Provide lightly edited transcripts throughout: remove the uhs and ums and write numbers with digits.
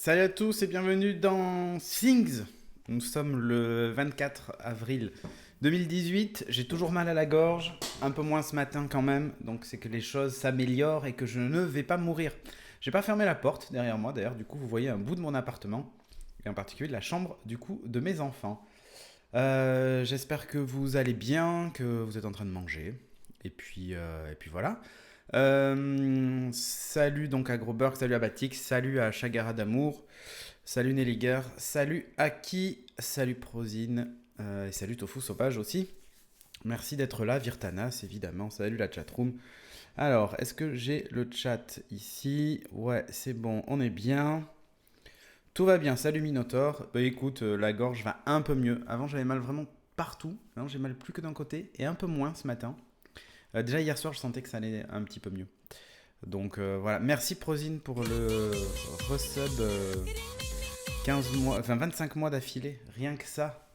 Salut à tous et bienvenue dans Things. Nous sommes le 24 avril 2018. J'ai toujours mal à la gorge, un peu moins ce matin quand même, donc c'est que les choses s'améliorent et que je ne vais pas mourir. J'ai pas fermé la porte derrière moi d'ailleurs, du coup vous voyez un bout de mon appartement, et en particulier de la chambre du coup de mes enfants. J'espère que vous allez bien, que vous êtes en train de manger, et puis voilà. Salut donc à Groberg, salut à Batix, salut à Chagara d'amour, salut Nelliger, salut Aki, salut Prozine, et salut Tofu Sauvage aussi. Merci d'être là, Virtanas évidemment, salut la chatroom. Alors, est-ce que j'ai le chat ici? Ouais, c'est bon, on est bien. Tout va bien, salut Minotaur. Bah écoute, la gorge va un peu mieux. Avant j'avais mal vraiment partout, maintenant j'ai mal plus que d'un côté et un peu moins ce matin. Déjà hier soir je sentais que ça allait un petit peu mieux. Donc voilà, merci Prozine pour le resub 15 mois, enfin 25 mois d'affilée, rien que ça,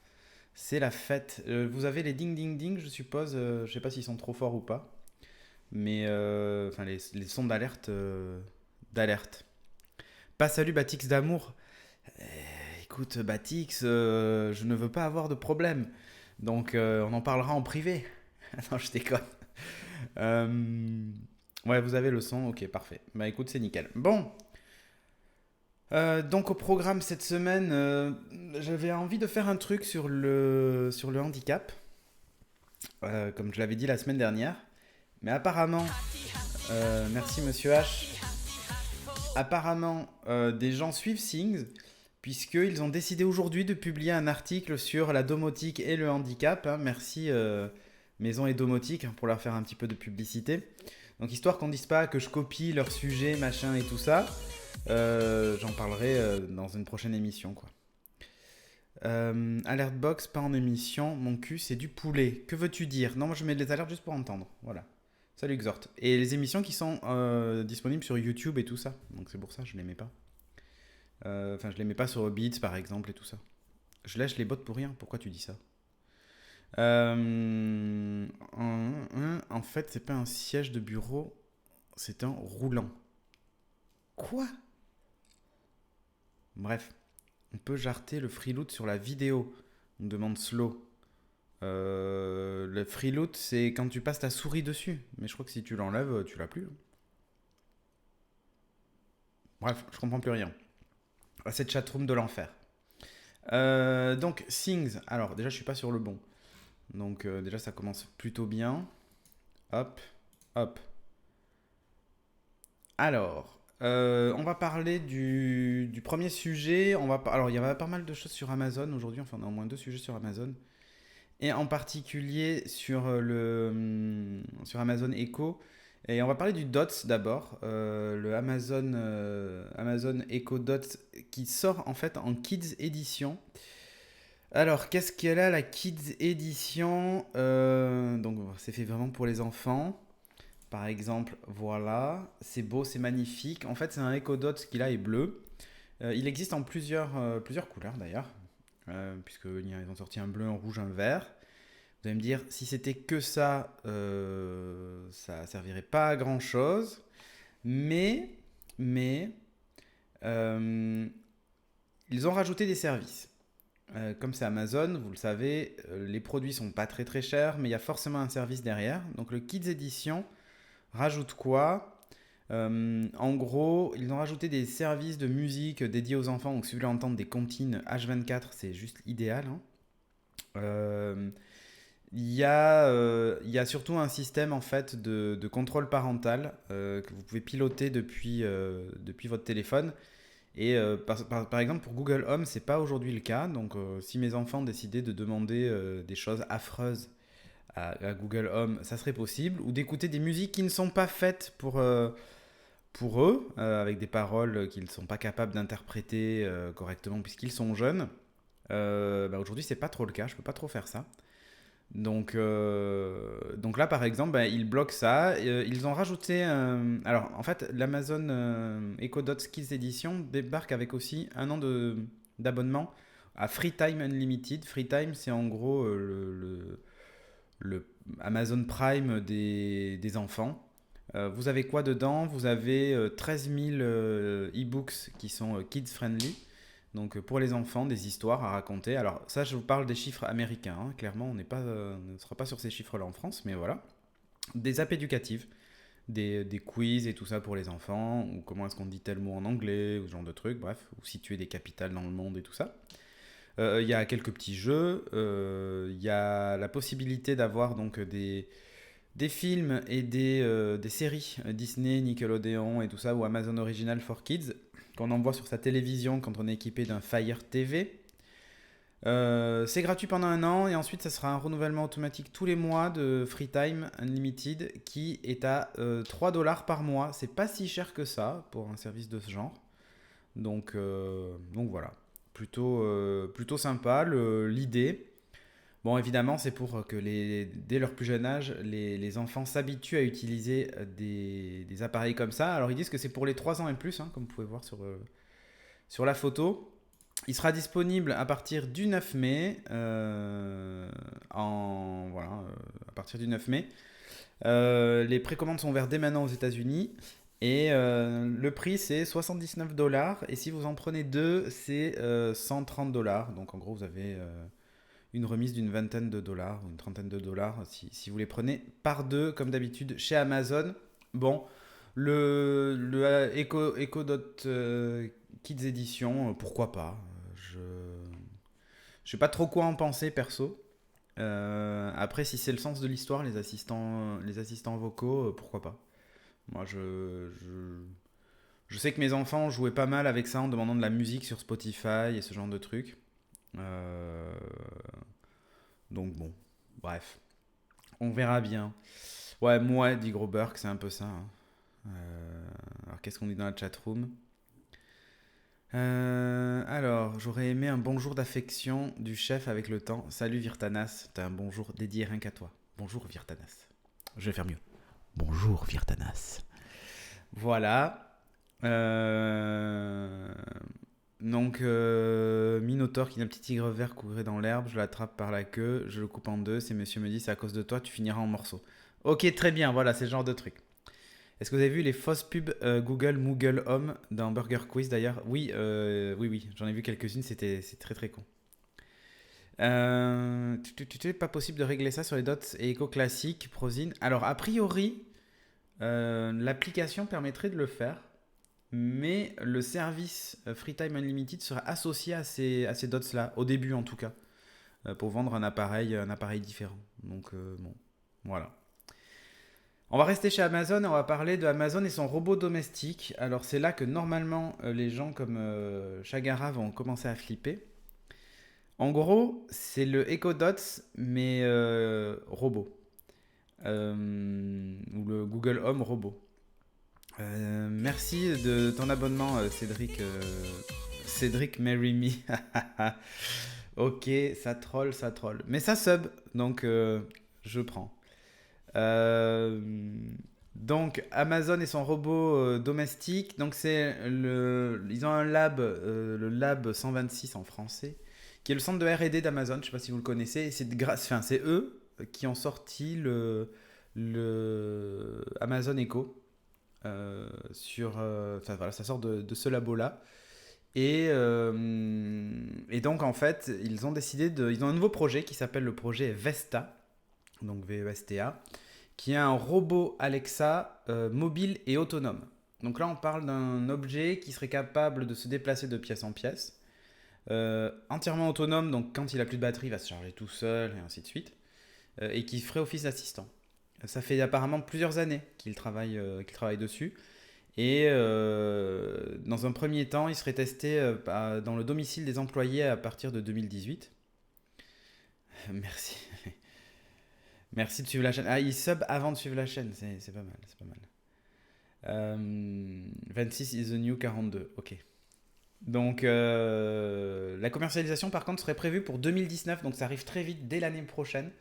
c'est la fête. Vous avez les ding ding ding, je suppose, je sais pas s'ils sont trop forts ou pas, mais enfin les sons d'alerte, d'alerte. Pas salut Batix d'amour. Écoute Batix, je ne veux pas avoir de problème, donc on en parlera en privé. Non, je déconne. Euh, Ouais, vous avez le son, ok, parfait. Bah écoute, c'est nickel. Bon, donc au programme cette semaine, j'avais envie de faire un truc sur le handicap, comme je l'avais dit la semaine dernière. Mais apparemment, merci Monsieur H, apparemment des gens suivent Things, puisqu'ils ont décidé aujourd'hui de publier un article sur la domotique et le handicap, hein. Merci Maison et Domotique, hein, pour leur faire un petit peu de publicité. Donc histoire qu'on dise pas que je copie leur sujet, machin et tout ça, j'en parlerai dans une prochaine émission, quoi. Alert box, pas en émission. Mon cul, c'est du poulet. Que veux-tu dire? Non, moi je mets les alertes juste pour entendre. Voilà. Salut Xort. Et les émissions qui sont disponibles sur YouTube et tout ça. Donc c'est pour ça que je les mets pas. Enfin, je les mets pas sur Beats par exemple et tout ça. Je lèche les bottes pour rien. Pourquoi tu dis ça? En fait, c'est pas un siège de bureau, c'est un roulant. Quoi? Bref, on peut jarter le freeloot sur la vidéo. On demande slow. Le freeloot, c'est quand tu passes ta souris dessus. Mais je crois que si tu l'enlèves, tu l'as plus. Bref, je comprends plus rien. Ah, cette chatroom de l'enfer. Donc, Things. Alors, déjà, je suis pas sur le bon. Donc, déjà, ça commence plutôt bien. Hop, hop. Alors, on va parler du premier sujet. Alors, il y avait pas mal de choses sur Amazon aujourd'hui. Enfin, on a au moins deux sujets sur Amazon. Et en particulier sur Amazon Echo. Et on va parler du DOTS d'abord, le Amazon Echo DOTS qui sort en fait en Kids Edition. Alors, qu'est-ce qu'elle a la Kids Edition? Donc, c'est fait vraiment pour les enfants. Par exemple, voilà, c'est beau, c'est magnifique. En fait, c'est un Echo Dots qui là est bleu. Il existe en plusieurs couleurs d'ailleurs, puisqu'ils ont sorti un bleu, un rouge, un vert. Vous allez me dire, si c'était que ça servirait pas à grand chose. Mais, euh, ils ont rajouté des services. Comme c'est Amazon, vous le savez, les produits sont pas très très chers, mais il y a forcément un service derrière. Donc le Kids Edition rajoute quoi? En gros, ils ont rajouté des services de musique dédiés aux enfants. Donc si vous voulez entendre des comptines H24, c'est juste idéal, hein. Euh, il y a surtout un système en fait de contrôle parental que vous pouvez piloter depuis votre téléphone. Et par exemple pour Google Home, c'est pas aujourd'hui le cas. Donc si mes enfants décidaient de demander des choses affreuses à Google Home, ça serait possible. Ou d'écouter des musiques qui ne sont pas faites pour eux, avec des paroles qu'ils ne sont pas capables d'interpréter correctement puisqu'ils sont jeunes. Bah aujourd'hui, c'est pas trop le cas. Je peux pas trop faire ça. Donc là, par exemple, bah, ils bloquent ça. Ils ont rajouté. Alors, en fait, l'Amazon Echo Dot Kids Edition débarque avec aussi un an d'abonnement à FreeTime Unlimited. FreeTime, c'est en gros le Amazon Prime des enfants. Vous avez quoi dedans? Vous avez 13 000 e-books qui sont kids-friendly. Donc pour les enfants, des histoires à raconter. Alors ça, je vous parle des chiffres américains, hein. Clairement, on ne sera pas sur ces chiffres-là en France, mais voilà. Des apps éducatives, des quiz et tout ça pour les enfants, ou comment est-ce qu'on dit tel mot en anglais, ou ce genre de trucs, bref, ou situer des capitales dans le monde et tout ça. Il y a quelques petits jeux, il y a la possibilité d'avoir donc des films et des séries Disney, Nickelodeon et tout ça, ou Amazon Original for Kids, qu'on envoie sur sa télévision quand on est équipé d'un Fire TV. C'est gratuit pendant un an et ensuite ça sera un renouvellement automatique tous les mois de Free Time Unlimited qui est à 3 dollars par mois. C'est pas si cher que ça pour un service de ce genre. Donc voilà, plutôt sympa l'idée. Bon, évidemment, c'est pour que dès leur plus jeune âge, les enfants s'habituent à utiliser des appareils comme ça. Alors, ils disent que c'est pour les 3 ans et plus, hein, comme vous pouvez voir sur la photo. Il sera disponible à partir du 9 mai. Voilà, à partir du 9 mai. Les précommandes sont ouvertes dès maintenant aux États-Unis. Et le prix, c'est 79 dollars. Et si vous en prenez deux, c'est 130 dollars. Donc, en gros, vous avez une remise d'une vingtaine de dollars ou une trentaine de dollars si vous les prenez par deux, comme d'habitude, chez Amazon. Bon, le Echo Dot Kids Edition, pourquoi pas. Je ne sais pas trop quoi en penser, perso. Après, si c'est le sens de l'histoire, les assistants vocaux, pourquoi pas. Moi, je sais que mes enfants jouaient pas mal avec ça en demandant de la musique sur Spotify et ce genre de trucs. Euh, Donc bon, bref, on verra bien. Ouais, moi, dit Gros Burke, c'est un peu ça, hein. Alors, qu'est-ce qu'on dit dans la chatroom? Alors, j'aurais aimé un bonjour d'affection du chef avec le temps. Salut Virtanas, t'as un bonjour dédié rien qu'à toi. Bonjour Virtanas. Je vais faire mieux. Bonjour Virtanas. Voilà. Euh, Minotaur qui est un petit tigre vert couvré dans l'herbe, je l'attrape par la queue, je le coupe en deux, c'est monsieur me dit c'est à cause de toi, tu finiras en morceaux. Ok, très bien, voilà, c'est le genre de truc. Est-ce que vous avez vu les fausses pubs Google Moogle Home dans Burger Quiz d'ailleurs? Oui, oui, j'en ai vu quelques-unes, c'est très très con. Pas possible de régler ça sur les dots et éco classiques, Prozine. Alors, a priori, l'application permettrait de le faire. Mais le service FreeTime Unlimited sera associé à ces dots-là, au début en tout cas, pour vendre un appareil différent. Donc bon, voilà. On va rester chez Amazon et on va parler de Amazon et son robot domestique. Alors c'est là que normalement les gens comme Chagara vont commencer à flipper. En gros, c'est le Echo Dots mais robot. Ou le Google Home robot. Merci de ton abonnement, Cédric. Cédric Marry Me. Ok, ça troll, ça troll. Mais ça sub, donc je prends. Euh, donc Amazon et son robot domestique. Donc ils ont un lab, le lab 126 en français, qui est le centre de R&D d'Amazon. Je ne sais pas si vous le connaissez. Et c'est eux qui ont sorti le Amazon Echo. Voilà, ça sort de ce labo-là. Et donc, en fait, ils ont un nouveau projet qui s'appelle le projet Vesta, donc VESTA, qui est un robot Alexa mobile et autonome. Donc là, on parle d'un objet qui serait capable de se déplacer de pièce en pièce, entièrement autonome, donc quand il a plus de batterie, il va se charger tout seul, et ainsi de suite, et qui ferait office d'assistant. Ça fait apparemment plusieurs années qu'il travaille dessus. Et dans un premier temps, il serait testé dans le domicile des employés à partir de 2018. Merci. Merci de suivre la chaîne. Ah, il sub avant de suivre la chaîne, c'est pas mal, c'est pas mal. 26 is the new 42, ok. Donc la commercialisation par contre serait prévue pour 2019, donc ça arrive très vite dès l'année prochaine.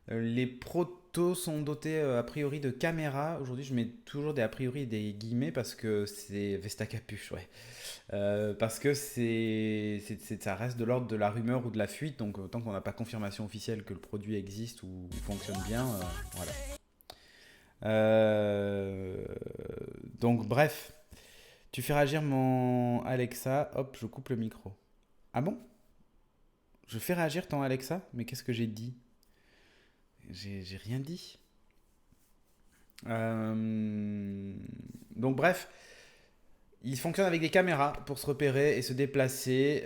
Les protos sont dotés a priori de caméras. Aujourd'hui, je mets toujours des a priori et des guillemets parce que c'est Vesta Capuche, ouais. Parce que ça reste de l'ordre de la rumeur ou de la fuite. Donc, tant qu'on n'a pas confirmation officielle que le produit existe ou fonctionne bien, voilà. Euh, Donc, bref, tu fais réagir mon Alexa. Hop, je coupe le micro. Ah bon? Je fais réagir ton Alexa? Mais qu'est-ce que j'ai dit? J'ai rien dit. Euh, Donc, bref, il fonctionne avec des caméras pour se repérer et se déplacer,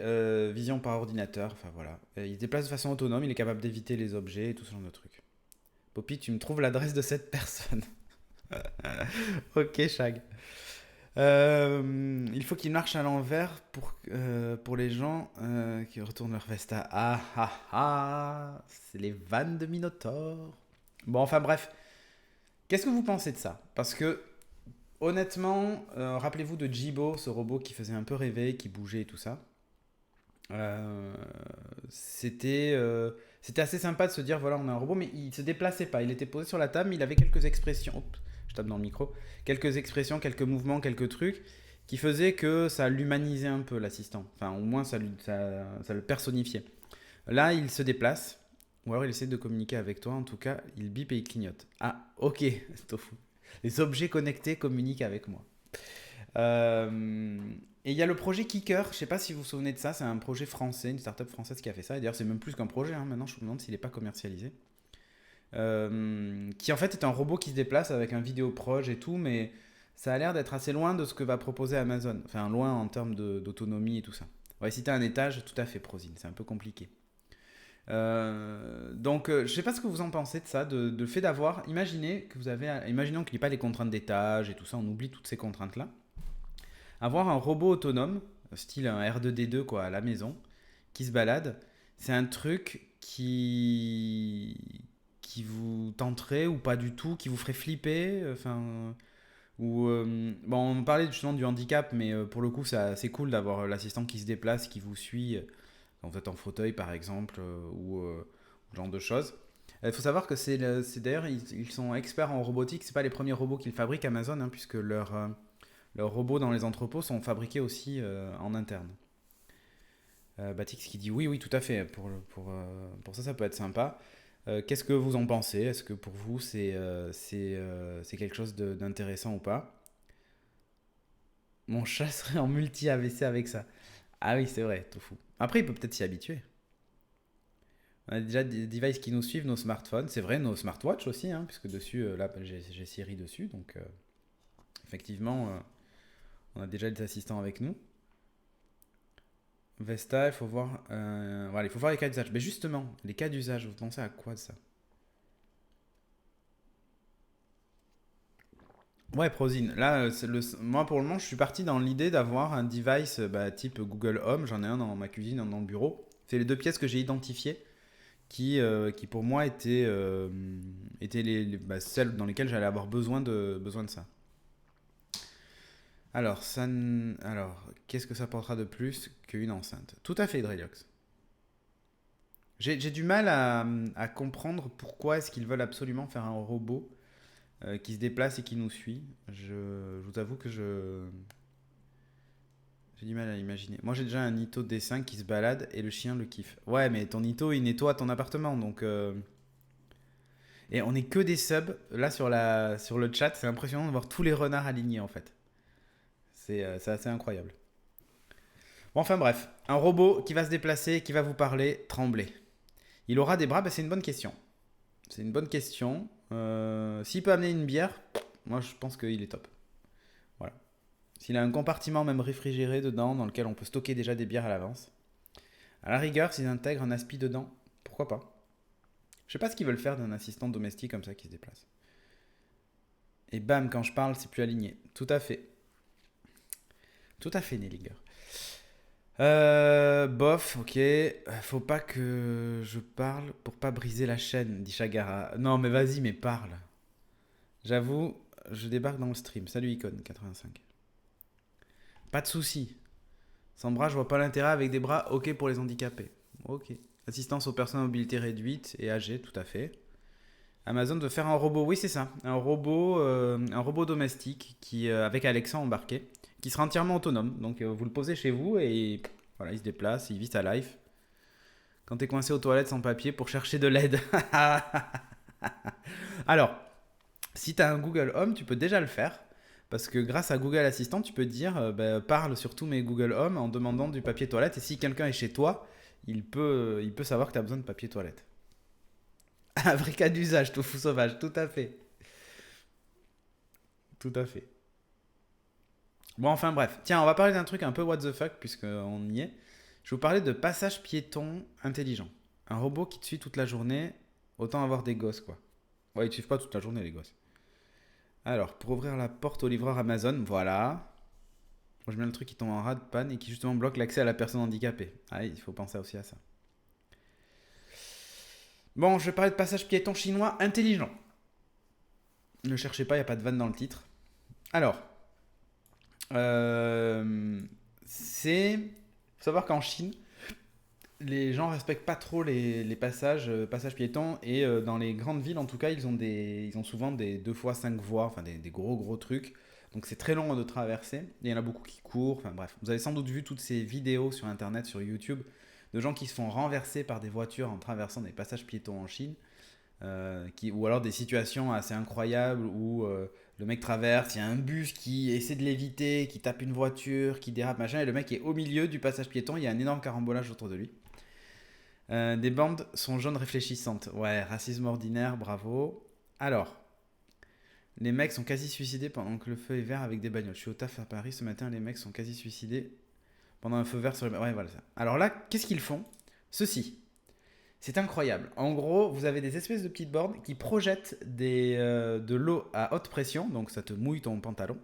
vision par ordinateur. Enfin, voilà. Il se déplace de façon autonome, il est capable d'éviter les objets et tout ce genre de trucs. Poppy, tu me trouves l'adresse de cette personne. Ok, Chag. Il faut qu'il marche à l'envers pour les gens qui retournent leur veste à... Ah ah ah, c'est les vannes de Minotaur. Bon, enfin bref, qu'est-ce que vous pensez de ça? Parce que honnêtement, rappelez-vous de Jibo, ce robot qui faisait un peu rêver, qui bougeait et tout ça. Euh, c'était assez sympa de se dire voilà, on a un robot, mais il se déplaçait pas. Il était posé sur la table, mais il avait quelques expressions. Oups, je tape dans le micro. Quelques expressions, quelques mouvements, quelques trucs qui faisaient que ça l'humanisait un peu, l'assistant. Enfin, au moins, ça le personnifiait. Là, il se déplace. Ou alors il essaie de communiquer avec toi. En tout cas, il bip et il clignote. Ah, ok, Tofu. Les objets connectés communiquent avec moi. Euh, et il y a le projet Kicker, je ne sais pas si vous vous souvenez de ça, c'est un projet français, une startup française qui a fait ça. Et d'ailleurs, c'est même plus qu'un projet, hein. Maintenant je me demande s'il n'est pas commercialisé. Qui en fait est un robot qui se déplace avec un vidéo proche et tout, mais ça a l'air d'être assez loin de ce que va proposer Amazon. Enfin, loin en termes d'autonomie et tout ça. Ouais, si tu as un étage, tout à fait, Prozine, c'est un peu compliqué. Je sais pas ce que vous en pensez de ça, de le fait d'avoir, imaginons qu'il n'y ait pas les contraintes d'étage et tout ça, on oublie toutes ces contraintes-là. Avoir un robot autonome, style un R2D2 quoi, à la maison, qui se balade, c'est un truc qui vous tenterait ou pas du tout, qui vous ferait flipper, bon, on parlait justement du handicap, mais pour le coup, c'est cool d'avoir l'assistant qui se déplace, qui vous suit quand vous êtes en fauteuil par exemple, ou ce genre de choses. Il faut savoir que c'est d'ailleurs, ils sont experts en robotique, c'est pas les premiers robots qu'ils fabriquent Amazon, hein, puisque leurs robots dans les entrepôts sont fabriqués aussi en interne. Batix qui dit oui, oui, tout à fait. Pour ça, ça peut être sympa. Qu'est-ce que vous en pensez? Est-ce que pour vous, c'est quelque chose d'intéressant ou pas? Mon chat serait en multi-AVC avec ça. Ah oui, c'est vrai, tout fou. Après, il peut peut-être s'y habituer. On a déjà des devices qui nous suivent, nos smartphones. C'est vrai, nos smartwatches aussi, hein, puisque dessus, là, j'ai Siri dessus. Donc, effectivement, on a déjà des assistants avec nous. Vesta, il faut voir, voilà, il faut voir les cas d'usage. Mais justement, les cas d'usage, vous pensez à quoi de ça? Ouais, Prozine. Là, moi pour le moment, je suis parti dans l'idée d'avoir un device type Google Home. J'en ai un dans ma cuisine, un dans le bureau. C'est les deux pièces que j'ai identifiées qui pour moi étaient celles dans lesquelles j'allais avoir besoin de ça. Alors, qu'est-ce que ça portera de plus qu'une enceinte? Tout à fait, Dreliox. J'ai du mal à comprendre pourquoi est-ce qu'ils veulent absolument faire un robot qui se déplace et qui nous suit. Je vous avoue que j'ai du mal à l'imaginer. Moi, j'ai déjà un Ito D5 qui se balade et le chien le kiffe. Ouais, mais ton Ito, il nettoie ton appartement, donc... Et on est que des subs. Là, sur le chat, c'est impressionnant de voir tous les renards alignés, en fait. C'est assez incroyable. Bon, enfin bref, un robot qui va se déplacer, qui va vous parler, trembler. Il aura des bras, c'est une bonne question. C'est une bonne question. S'il peut amener une bière, moi je pense qu'il est top. Voilà. S'il a un compartiment même réfrigéré dedans, dans lequel on peut stocker déjà des bières à l'avance. À la rigueur, s'il intègre un aspi dedans, pourquoi pas. Je sais pas ce qu'ils veulent faire d'un assistant domestique comme ça qui se déplace. Et bam, quand je parle, c'est plus aligné. Tout à fait. Tout à fait, Nelliger. Bof, ok. Faut pas que je parle pour pas briser la chaîne, dit Chagara. Non, mais vas-y, mais parle. J'avoue, je débarque dans le stream. Salut Icon85. Pas de soucis. Sans bras, je vois pas l'intérêt avec des bras, ok pour les handicapés. Ok. Assistance aux personnes à mobilité réduite et âgées, tout à fait. Amazon veut faire un robot, oui c'est ça, un robot domestique qui avec Alexa embarqué, qui sera entièrement autonome. Donc vous le posez chez vous et voilà, il se déplace, il vit sa life. Quand t'es coincé aux toilettes sans papier pour chercher de l'aide. Alors, Si tu as un Google Home, tu peux déjà le faire. Parce que grâce à Google Assistant, tu peux dire parle sur tous mes Google Home en demandant du papier toilette. Et si quelqu'un est chez toi, il peut savoir que tu as besoin de papier toilette. Un vrai cas d'usage, tofu sauvage, tout à fait. Tout à fait. Bon, enfin bref. Tiens, on va parler d'un truc un peu what the fuck, puisqu'on y est. Je vais vous parler de passage piéton intelligent. Un robot qui te suit toute la journée, autant avoir des gosses, quoi. Ouais, ils te suivent pas toute la journée, les gosses. Alors, pour ouvrir la porte au livreur Amazon, voilà. Moi, je mets le truc qui tombe en rade, panne et qui justement bloque l'accès à la personne handicapée. Ah, il faut penser aussi à ça. Bon, je vais parler de passage piéton chinois intelligent. Ne cherchez pas, il n'y a pas de vanne dans le titre. Alors, c'est. Faut savoir qu'en Chine, les gens respectent pas trop les passages piétons et dans les grandes villes en tout cas ils ont souvent des 2 fois 5 voies, enfin des gros trucs. Donc c'est très long de traverser. Et il y en a beaucoup qui courent. Enfin bref, vous avez sans doute vu toutes ces vidéos sur internet, sur YouTube, de gens qui se font renverser par des voitures en traversant des passages piétons en Chine. Ou alors des situations assez incroyables où le mec traverse, il y a un bus qui essaie de l'éviter, qui tape une voiture, qui dérape, machin, et le mec est au milieu du passage piéton, il y a un énorme carambolage autour de lui. Des bandes sont jaunes réfléchissantes. Ouais, racisme ordinaire, bravo. Alors, les mecs sont quasi suicidés pendant que le feu est vert avec des bagnoles. Je suis au taf à Paris ce matin, les mecs sont quasi suicidés pendant un feu vert sur les... Ouais, voilà ça. Alors là, qu'est-ce qu'ils font? Ceci. C'est incroyable. En gros, vous avez des espèces de petites bornes qui projettent de l'eau à haute pression, donc ça te mouille ton pantalon.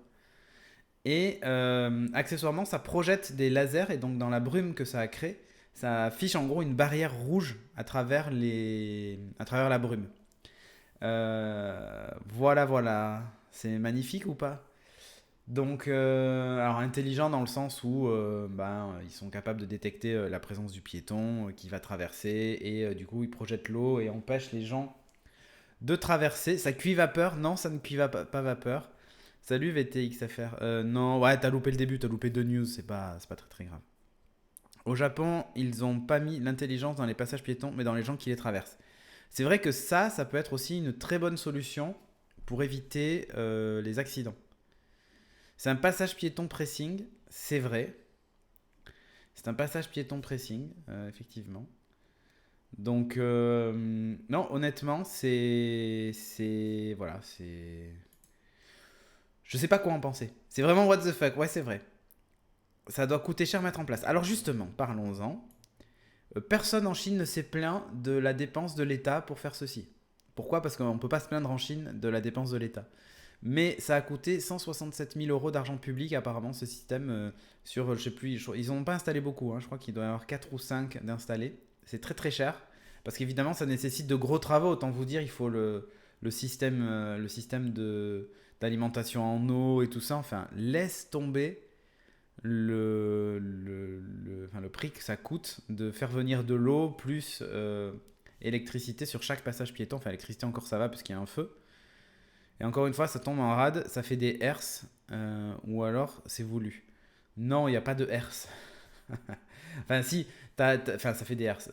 Et accessoirement, ça projette des lasers, et donc dans la brume que ça a créé, ça affiche en gros une barrière rouge à travers la brume. Voilà. C'est magnifique ou pas? Donc, alors intelligent dans le sens où ils sont capables de détecter la présence du piéton qui va traverser et du coup ils projettent l'eau et empêchent les gens de traverser. Ça cuit vapeur? Non, ça ne cuit pas vapeur. Salut VTXFR. Non, ouais, t'as loupé le début, t'as loupé deux news, c'est pas très grave. Au Japon, ils ont pas mis l'intelligence dans les passages piétons, mais dans les gens qui les traversent. C'est vrai que ça peut être aussi une très bonne solution pour éviter les accidents. C'est un passage piéton pressing, c'est vrai. C'est un passage piéton pressing, effectivement. Donc, non, honnêtement, voilà, c'est. Je sais pas quoi en penser. C'est vraiment what the fuck, ouais, c'est vrai. Ça doit coûter cher à mettre en place. Alors, justement, parlons-en. Personne en Chine ne s'est plaint de la dépense de l'État pour faire ceci. Pourquoi? Parce qu'on ne peut pas se plaindre en Chine de la dépense de l'État. Mais ça a coûté 167 000 euros d'argent public apparemment ce système sur, je sais plus, ils n'ont pas installé beaucoup, hein, je crois qu'il doit y avoir 4 ou 5 d'installés. C'est très très cher parce qu'évidemment ça nécessite de gros travaux, autant vous dire il faut le système d'alimentation en eau et tout ça, enfin laisse tomber le prix que ça coûte de faire venir de l'eau plus électricité sur chaque passage piéton, enfin électricité encore ça va parce qu'il y a un feu. Et encore une fois, ça tombe en rade, ça fait des hertz, ou alors c'est voulu. Non, il n'y a pas de hertz. Enfin, si, enfin, ça fait des hertz.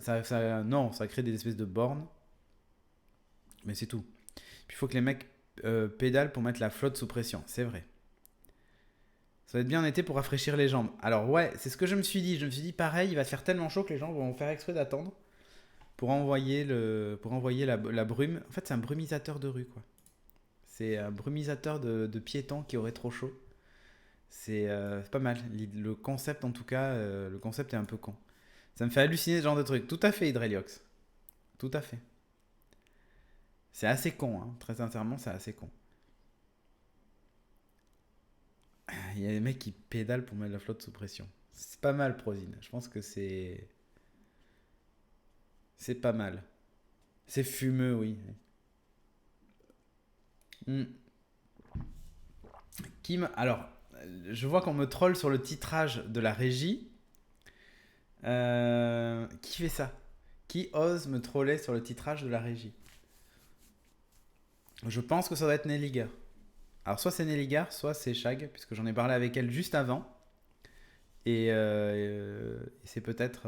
Non, ça crée des espèces de bornes, mais c'est tout. Puis il faut que les mecs pédalent pour mettre la flotte sous pression, c'est vrai. Ça va être bien en été pour rafraîchir les jambes. Alors ouais, c'est ce que je me suis dit. Je me suis dit, pareil, il va faire tellement chaud que les gens vont faire exprès d'attendre pour envoyer la brume. En fait, c'est un brumisateur de rue, quoi. C'est un brumisateur de piétons qui aurait trop chaud. C'est pas mal. Le concept, en tout cas, le concept est un peu con. Ça me fait halluciner ce genre de truc. Tout à fait, Hydreliox. Tout à fait. C'est assez con, hein. Très sincèrement, c'est assez con. Il y a des mecs qui pédalent pour mettre la flotte sous pression. C'est pas mal, Prozine. Je pense que c'est pas mal. C'est fumeux, oui. Hmm. Alors, je vois qu'on me troll sur le titrage de la régie. Qui fait ça? Qui ose me troller sur le titrage de la régie? Je pense que ça doit être Nelliger. Alors soit c'est Nelliger, soit c'est Shag, puisque j'en ai parlé avec elle juste avant. Et c'est peut-être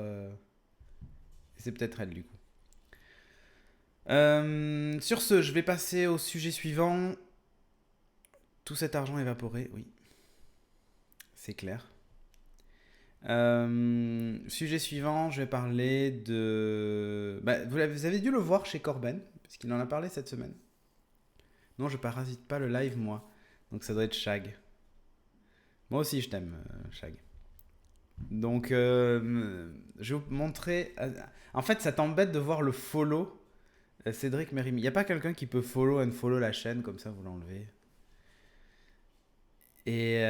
elle du coup. Sur ce, je vais passer au sujet suivant. Tout cet argent évaporé, oui, c'est clair. Sujet suivant, je vais parler de... Bah, vous avez dû le voir chez Corben, parce qu'il en a parlé cette semaine. Non, je parasite pas le live, moi. Donc ça doit être Shag. Moi aussi, je t'aime, Shag. Donc, je vais vous montrer... En fait, ça t'embête de voir le follow Cédric Mérimi. Il n'y a pas quelqu'un qui peut follow and follow la chaîne, comme ça, vous l'enlevez. Et...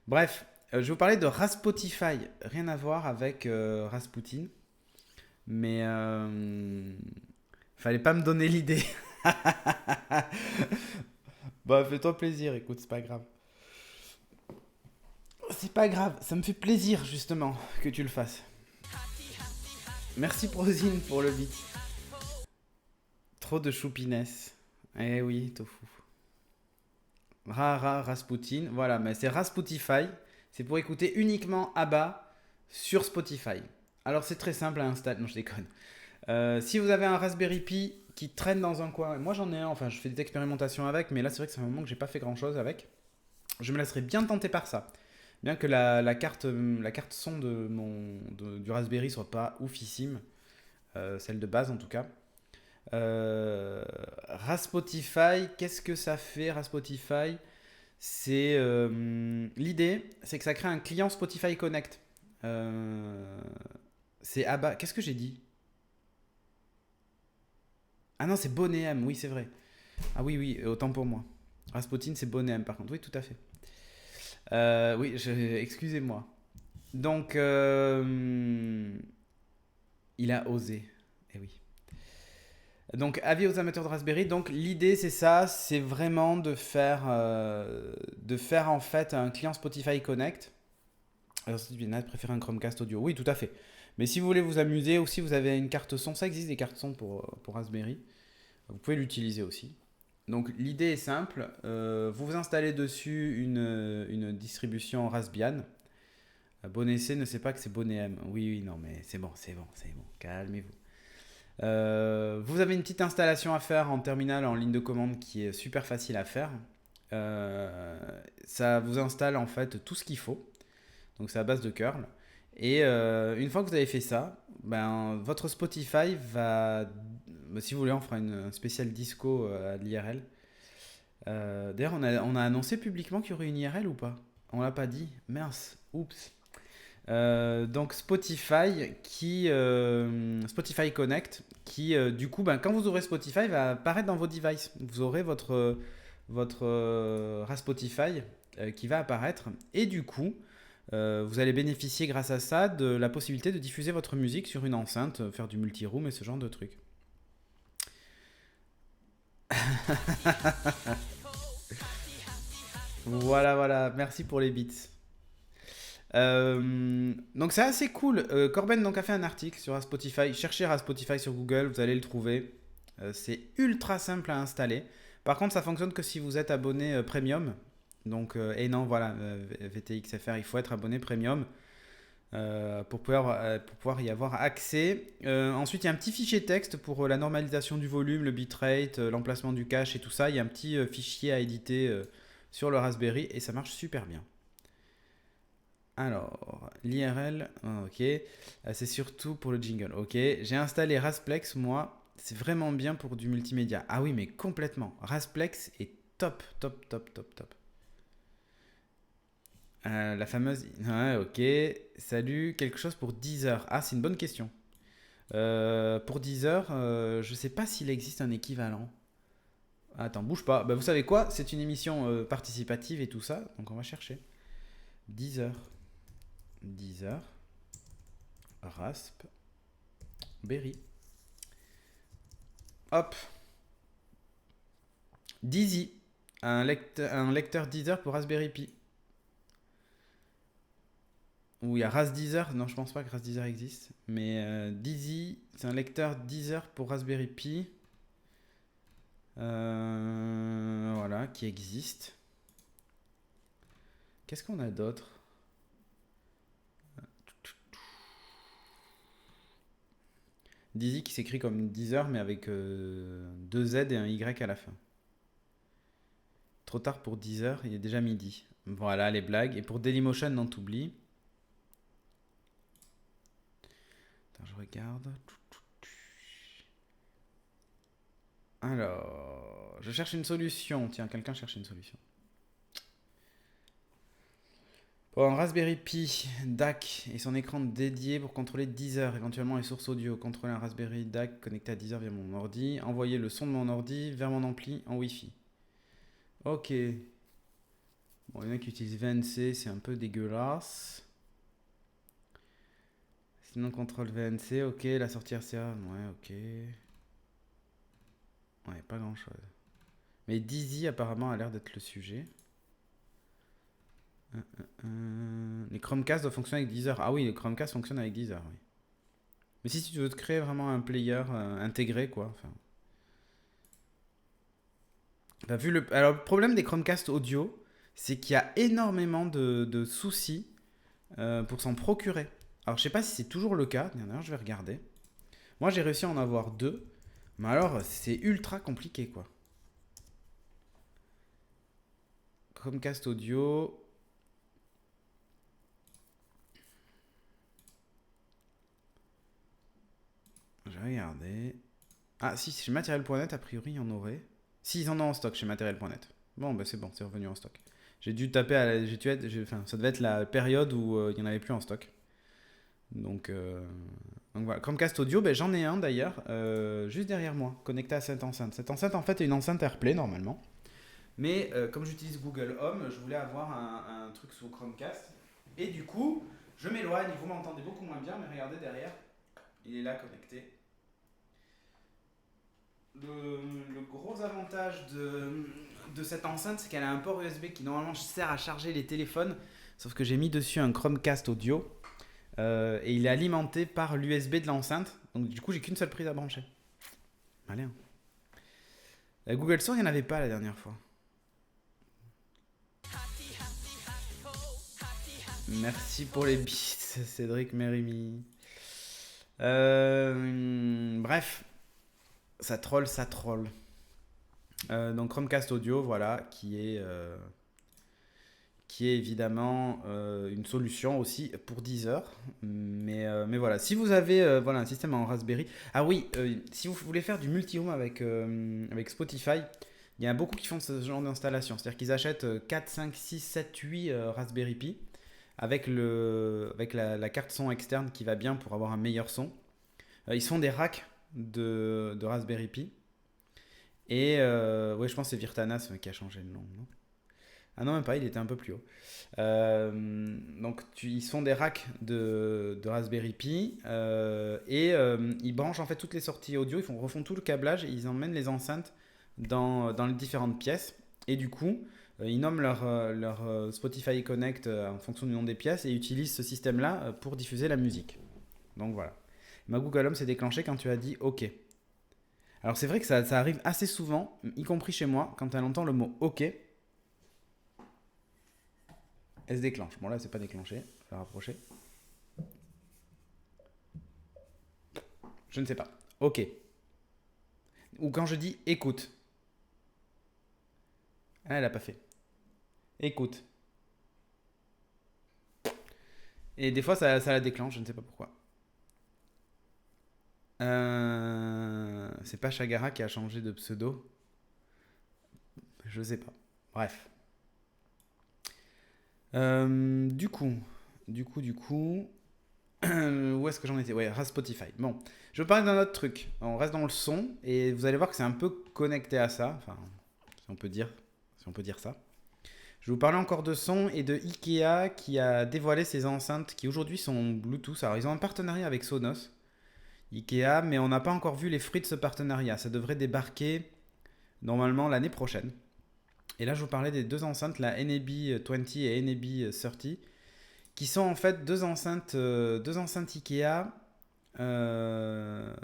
Bref, je vais vous parler de Raspotify. Rien à voir avec Rasputin. Mais fallait pas me donner l'idée. Bah, fais-toi plaisir, écoute, c'est pas grave. C'est pas grave, ça me fait plaisir justement que tu le fasses. Merci Prozine pour le beat. Trop de choupiness. Eh oui, tofu. Rasputin. Voilà, mais c'est Rasputify. C'est pour écouter uniquement ABBA sur Spotify. Alors c'est très simple à installer. Non, je déconne. Si vous avez un Raspberry Pi qui traîne dans un coin, moi j'en ai un, enfin je fais des expérimentations avec, mais là c'est vrai que c'est un moment que j'ai pas fait grand chose avec. Je me laisserai bien tenter par ça. Bien que la carte son du Raspberry soit pas oufissime, celle de base en tout cas. Raspotify, qu'est-ce que ça fait Raspotify? C'est l'idée, c'est que ça crée un client Spotify Connect. C'est ABBA. Qu'est-ce que j'ai dit? Ah non, c'est Bonnet oui, c'est vrai. Ah oui, oui, autant pour moi. Rasputin, c'est Bonnet par contre. Oui, tout à fait. Oui, excusez-moi. Donc, il a osé. Eh oui. Donc, avis aux amateurs de Raspberry. Donc, l'idée, c'est ça. C'est vraiment de faire en fait un client Spotify Connect. Alors, si tu préfères un Chromecast audio. Oui, tout à fait. Mais si vous voulez vous amuser ou si vous avez une carte son, ça existe des cartes son pour Raspberry. Vous pouvez l'utiliser aussi. Donc l'idée est simple, vous vous installez dessus une distribution Raspbian. Bonessé ne sait pas que c'est Bonnet. Oui, oui, non, mais c'est bon, calmez-vous. Vous avez une petite installation à faire en terminal en ligne de commande qui est super facile à faire. Ça vous installe en fait tout ce qu'il faut. Donc c'est à base de curl. Et une fois que vous avez fait ça, ben, votre Spotify va... Si vous voulez, on fera un spécial disco à l'IRL. D'ailleurs, on a annoncé publiquement qu'il y aurait une IRL ou pas? On l'a pas dit. Mince, oups. Donc Spotify Connect, qui du coup, ben, quand vous ouvrez Spotify, va apparaître dans vos devices. Vous aurez votre Raspotify qui va apparaître. Et du coup, vous allez bénéficier grâce à ça de la possibilité de diffuser votre musique sur une enceinte, faire du multi-room et ce genre de trucs. Voilà, merci pour les beats. Donc c'est assez cool. Corben donc a fait un article sur Spotify. Cherchez Spotify sur Google, vous allez le trouver. C'est ultra simple à installer. Par contre, ça fonctionne que si vous êtes abonné premium. Donc, et non, voilà, VTXFR, il faut être abonné premium pour pouvoir y avoir accès. Ensuite, il y a un petit fichier texte pour la normalisation du volume, le bitrate, l'emplacement du cache et tout ça. Il y a un petit fichier à éditer sur le Raspberry et ça marche super bien. Alors, l'IRL, ok. C'est surtout pour le jingle, ok. J'ai installé Rasplex, moi. C'est vraiment bien pour du multimédia. Ah oui, mais complètement. Rasplex est top. La fameuse... Ouais, ok. Salut, quelque chose pour Deezer. Ah, c'est une bonne question. Pour Deezer, je sais pas s'il existe un équivalent. Attends, bouge pas. Bah, vous savez quoi? C'est une émission participative et tout ça, donc on va chercher. Deezer. Raspberry. Hop. Deezy. Un lecteur Deezer pour Raspberry Pi. Ou il y a Deezer. Non, je pense pas que Deezer existe. Mais Deezy, c'est un lecteur Deezer pour Raspberry Pi. Voilà, qui existe. Qu'est-ce qu'on a d'autre? Deezy qui s'écrit comme Deezer mais avec 2 Z et un Y à la fin. Trop tard pour 10h, il est déjà midi. Voilà les blagues. Et pour Dailymotion, non t'oublies. Attends, je regarde. Alors, je cherche une solution. Tiens, quelqu'un cherche une solution. Pour un Raspberry Pi DAC et son écran dédié pour contrôler Deezer, éventuellement les sources audio. Contrôler un Raspberry DAC connecté à Deezer via mon ordi. Envoyer le son de mon ordi vers mon ampli en Wi-Fi. Ok. Bon, il y en a qui utilisent VNC, c'est un peu dégueulasse. Sinon, contrôle VNC, ok. La sortie RCA, ouais, ok. Ouais, pas grand chose. Mais Dizzy apparemment a l'air d'être le sujet. Les Chromecast doivent fonctionner avec Deezer. Ah oui, les Chromecast fonctionnent avec Deezer, oui. Mais si tu veux te créer vraiment un player intégré, quoi. Enfin, Alors, le problème des Chromecast audio, c'est qu'il y a énormément de soucis pour s'en procurer. Alors, je sais pas si c'est toujours le cas. D'ailleurs, je vais regarder. Moi, j'ai réussi à en avoir 2. Mais alors, c'est ultra compliqué, quoi. Chromecast audio. Je vais regarder. Ah, si, chez Matériel.net, a priori, il y en aurait. Si, ils en ont en stock chez Matériel.net. Bon, bah c'est bon, c'est revenu en stock. J'ai dû taper à la... Enfin, ça devait être la période où il n'y en avait plus en stock. Donc voilà. Chromecast audio, ben, j'en ai un d'ailleurs, juste derrière moi, connecté à cette enceinte. Cette enceinte, en fait, est une enceinte AirPlay normalement. Mais comme j'utilise Google Home, je voulais avoir un truc sous Chromecast. Et du coup, je m'éloigne. Vous m'entendez beaucoup moins bien, mais regardez derrière, il est là connecté. Le gros avantage de cette enceinte, c'est qu'elle a un port USB qui normalement sert à charger les téléphones. Sauf que j'ai mis dessus un Chromecast audio. Et il est alimenté par l'USB de l'enceinte. Donc du coup, j'ai qu'une seule prise à brancher. Allez. Hein. La Google Store, il n'y en avait pas la dernière fois. Merci pour les beats, Cédric Mérimi. Bref, ça troll, ça troll. Donc Chromecast Audio, voilà, qui est évidemment une solution aussi pour Deezer. Mais voilà, si vous avez voilà, un système en Raspberry... Ah oui, si vous voulez faire du multi-home avec Spotify, il y a beaucoup qui font ce genre d'installation. C'est-à-dire qu'ils achètent 4, 5, 6, 7, 8 Raspberry Pi avec la carte son externe qui va bien pour avoir un meilleur son. Ils se font des racks de Raspberry Pi. Et ouais, je pense que c'est Virtanas qui a changé le nom, non? Ah non, même pas, il était un peu plus haut. Donc, ils se font des racks de Raspberry Pi et ils branchent en fait toutes les sorties audio, ils refont tout le câblage et ils emmènent les enceintes dans les différentes pièces. Et du coup, ils nomment leur Spotify Connect en fonction du nom des pièces et utilisent ce système-là pour diffuser la musique. Donc voilà. Ma Google Home s'est déclenchée quand tu as dit OK. Alors c'est vrai que ça arrive assez souvent, y compris chez moi, quand elle entend le mot OK. Elle se déclenche. Bon, là, c'est pas déclenché. Je vais la rapprocher. Je ne sais pas. OK. Ou quand je dis écoute. Ah, elle n'a pas fait. Écoute. Et des fois, ça la déclenche. Je ne sais pas pourquoi. C'est pas Chagara qui a changé de pseudo. Je sais pas. Bref. Du coup. Où est-ce que j'en étais? Ouais, Spotify. Bon, je vais parler d'un autre truc. On reste dans le son et vous allez voir que c'est un peu connecté à ça. Enfin, si on peut dire ça. Je vais vous parler encore de son et de Ikea qui a dévoilé ses enceintes qui aujourd'hui sont Bluetooth. Alors, ils ont un partenariat avec Sonos, Ikea, mais on n'a pas encore vu les fruits de ce partenariat. Ça devrait débarquer normalement l'année prochaine. Et là, je vous parlais des deux enceintes, la NAB 20 et NAB 30, qui sont en fait deux enceintes Ikea.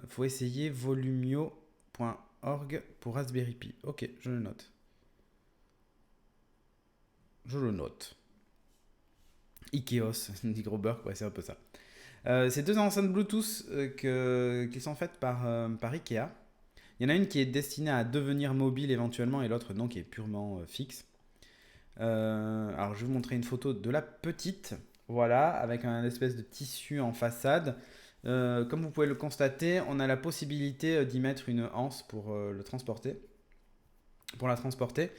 Faut essayer volumio.org pour Raspberry Pi. Ok, je le note. Ikeos, dit Grober, ouais, c'est un peu ça. Ces deux enceintes Bluetooth qui sont faites par Ikea. Il y en a une qui est destinée à devenir mobile éventuellement et l'autre non, qui est purement fixe. Alors, je vais vous montrer une photo de la petite. Voilà, avec un espèce de tissu en façade. Comme vous pouvez le constater, on a la possibilité d'y mettre une anse pour pour la transporter.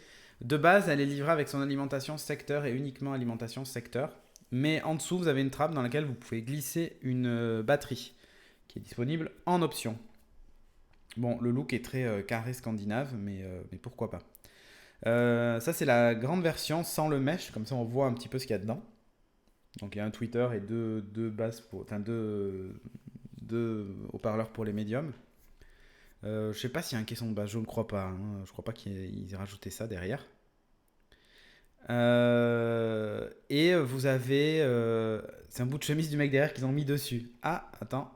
De base, elle est livrée avec son alimentation secteur et uniquement alimentation secteur. Mais en dessous, vous avez une trappe dans laquelle vous pouvez glisser une batterie qui est disponible en option. Bon, le look est très carré scandinave, mais pourquoi pas. Ça, c'est la grande version sans le mesh, comme ça on voit un petit peu ce qu'il y a dedans. Donc il y a un tweeter et deux basses enfin deux haut-parleurs pour les médiums. Je sais pas s'il y a un caisson de basse, je ne crois pas, hein. Je crois pas qu'ils aient rajouté ça derrière. Et vous avez. C'est un bout de chemise du mec derrière qu'ils ont mis dessus. Ah, attends.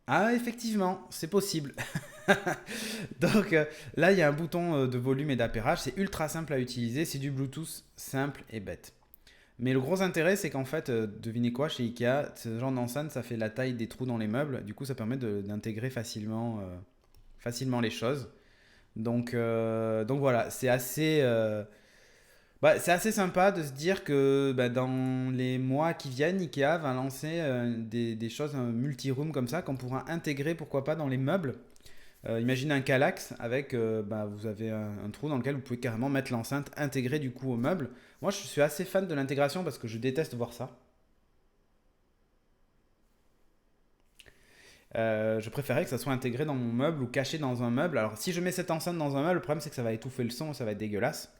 Ah, effectivement, c'est possible. Donc là, il y a un bouton de volume et d'appairage. C'est ultra simple à utiliser. C'est du Bluetooth simple et bête. Mais le gros intérêt, c'est qu'en fait, devinez quoi, chez Ikea, ce genre d'enceinte, ça fait la taille des trous dans les meubles. Du coup, ça permet d'intégrer facilement les choses. Donc voilà, c'est assez sympa de se dire que bah, dans les mois qui viennent, Ikea va lancer des choses multi-room comme ça qu'on pourra intégrer, pourquoi pas, dans les meubles. Imaginez un Kallax avec, bah, vous avez un trou dans lequel vous pouvez carrément mettre l'enceinte intégrée du coup au meuble. Moi, je suis assez fan de l'intégration parce que je déteste voir ça. Je préférais que ça soit intégré dans mon meuble ou caché dans un meuble. Alors, si je mets cette enceinte dans un meuble, le problème c'est que ça va étouffer le son, ça va être dégueulasse.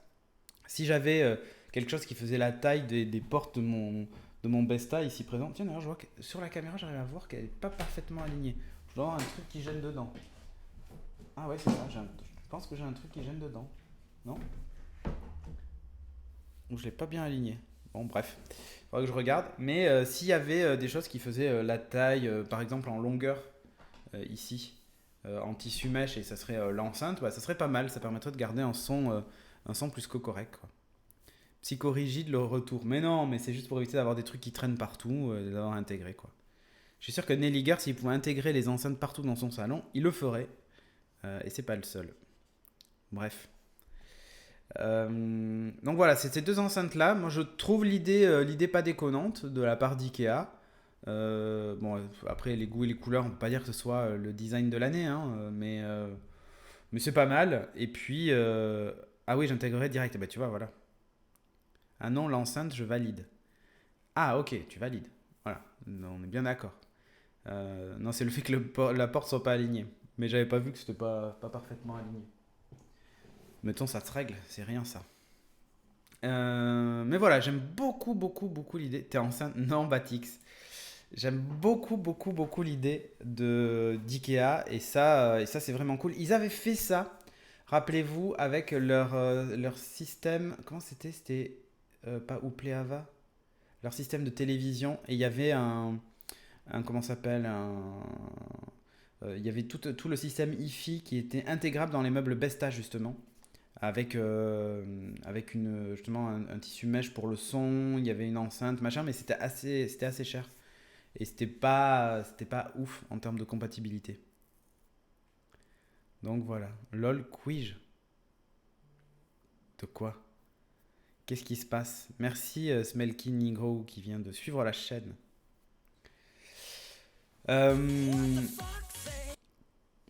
Si j'avais quelque chose qui faisait la taille des portes de mon Besta ici présent, tiens d'ailleurs, je vois que sur la caméra, j'arrive à voir qu'elle n'est pas parfaitement alignée. Je dois avoir un truc qui gêne dedans. Ah ouais, c'est ça, je pense que j'ai un truc qui gêne dedans. Non? Ou je l'ai pas bien aligné. Bon, bref, il faudra que je regarde. Mais s'il y avait des choses qui faisaient la taille, par exemple en longueur, ici, en tissu mèche, et ça serait l'enceinte, bah, ça serait pas mal. Ça permettrait de garder un son plus que correct, quoi. Psychorigide le retour. Mais non, mais c'est juste pour éviter d'avoir des trucs qui traînent partout, d'avoir intégré, quoi. Je suis sûr que Nelliger, s'il pouvait intégrer les enceintes partout dans son salon, il le ferait. Et c'est pas le seul. Bref. Donc voilà, c'est ces deux enceintes-là. Moi, je trouve l'idée pas déconnante de la part d'IKEA. Bon, après, les goûts et les couleurs, on peut pas dire que ce soit le design de l'année, hein, mais c'est pas mal. Et puis, ah oui, j'intégrerai direct. Bah, tu vois, voilà. Ah non, l'enceinte, je valide. Ah, ok, tu valides. Voilà, on est bien d'accord. Non, c'est le fait que la porte soit pas alignée. Mais j'avais pas vu que c'était pas parfaitement aligné. Mettons, ça se règle, c'est rien ça. Mais voilà, j'aime beaucoup, beaucoup, beaucoup l'idée. T'es enceinte? Non, Batix. J'aime beaucoup, beaucoup, beaucoup l'idée d'IKEA et ça c'est vraiment cool. Ils avaient fait ça, rappelez-vous, avec leur système. Comment c'était? C'était pas Upleava? Leur système de télévision. Et il y avait comment ça s'appelle? Il y avait tout le système IFI qui était intégrable dans les meubles Besta justement avec justement un tissu mèche pour le son, il y avait une enceinte, machin, mais c'était assez cher. Et c'était pas ouf en termes de compatibilité. Donc voilà. LOL Quij. De quoi? Qu'est-ce qui se passe? Merci Smelky Nigro qui vient de suivre la chaîne. Euh,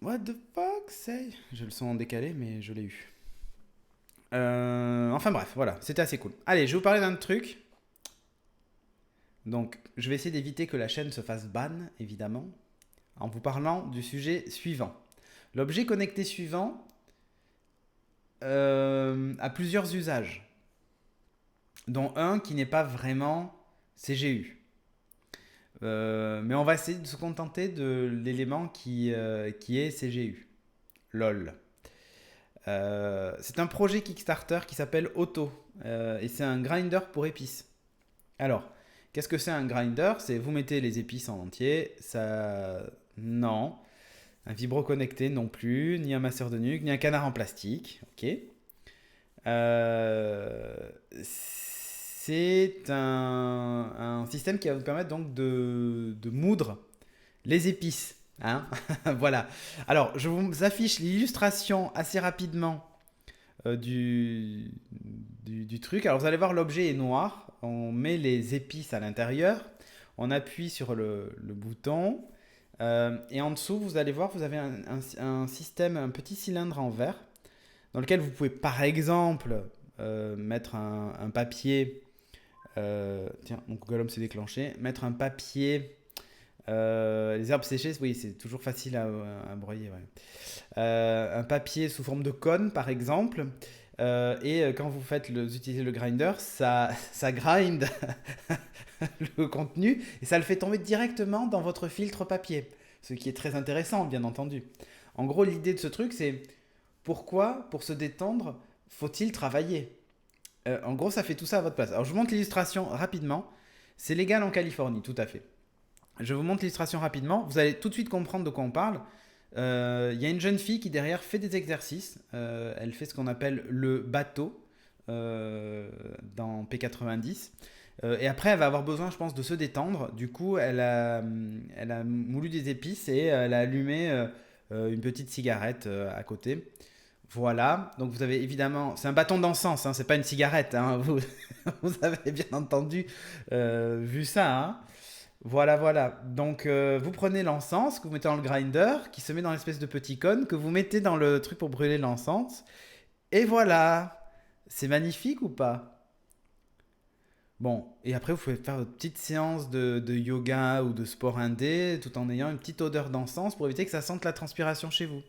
What the fuck say? Je le sens en décalé, mais je l'ai eu. Enfin bref, voilà, c'était assez cool. Allez, je vais vous parler d'un truc. Donc, je vais essayer d'éviter que la chaîne se fasse ban, évidemment, en vous parlant du sujet suivant. L'objet connecté suivant a plusieurs usages, dont un qui n'est pas vraiment CGU. Mais on va essayer de se contenter de l'élément qui est CGU. LOL. C'est un projet Kickstarter qui s'appelle Auto. Et c'est un grinder pour épices. Alors, qu'est-ce que c'est un grinder? C'est vous mettez les épices en entier. Ça. Non. Un vibro connecté non plus. Ni un masseur de nuque, ni un canard en plastique. Ok. Euh, c'est un système qui va vous permettre donc de moudre les épices Hein. Voilà. Alors, je vous affiche l'illustration assez rapidement du truc. Alors, vous allez voir, l'objet est noir. On met les épices à l'intérieur. On appuie sur le bouton. Et en dessous, vous allez voir, vous avez un système, un petit cylindre en verre dans lequel vous pouvez, par exemple, mettre un papier. Tiens, mon Google Home s'est déclenché. Mettre un papier. Les herbes séchées, oui, c'est toujours facile à broyer. Ouais. Un papier sous forme de cône, par exemple. Quand vous utilisez le grinder, ça grind le contenu et ça le fait tomber directement dans votre filtre papier. Ce qui est très intéressant, bien entendu. En gros, l'idée de ce truc, c'est pourquoi, pour se détendre, faut-il travailler. En gros, ça fait tout ça à votre place. Alors, je vous montre l'illustration rapidement. C'est légal en Californie, tout à fait. Je vous montre l'illustration rapidement. Vous allez tout de suite comprendre de quoi on parle. Il y a une jeune fille qui derrière fait des exercices. Elle fait ce qu'on appelle le bateau dans P90. Et après, elle va avoir besoin, je pense, de se détendre. Du coup, elle a moulu des épices et elle a allumé une petite cigarette à côté. Voilà. Donc vous avez évidemment, c'est un bâton d'encens, hein, c'est pas une cigarette. Hein, vous avez bien entendu vu ça. Hein. Voilà, voilà. Donc, vous prenez l'encens que vous mettez dans le grinder, qui se met dans l'espèce de petit cône que vous mettez dans le truc pour brûler l'encens. Et voilà. C'est magnifique ou pas? Bon, et après, vous pouvez faire votre petite séance de yoga ou de sport indé tout en ayant une petite odeur d'encens pour éviter que ça sente la transpiration chez vous.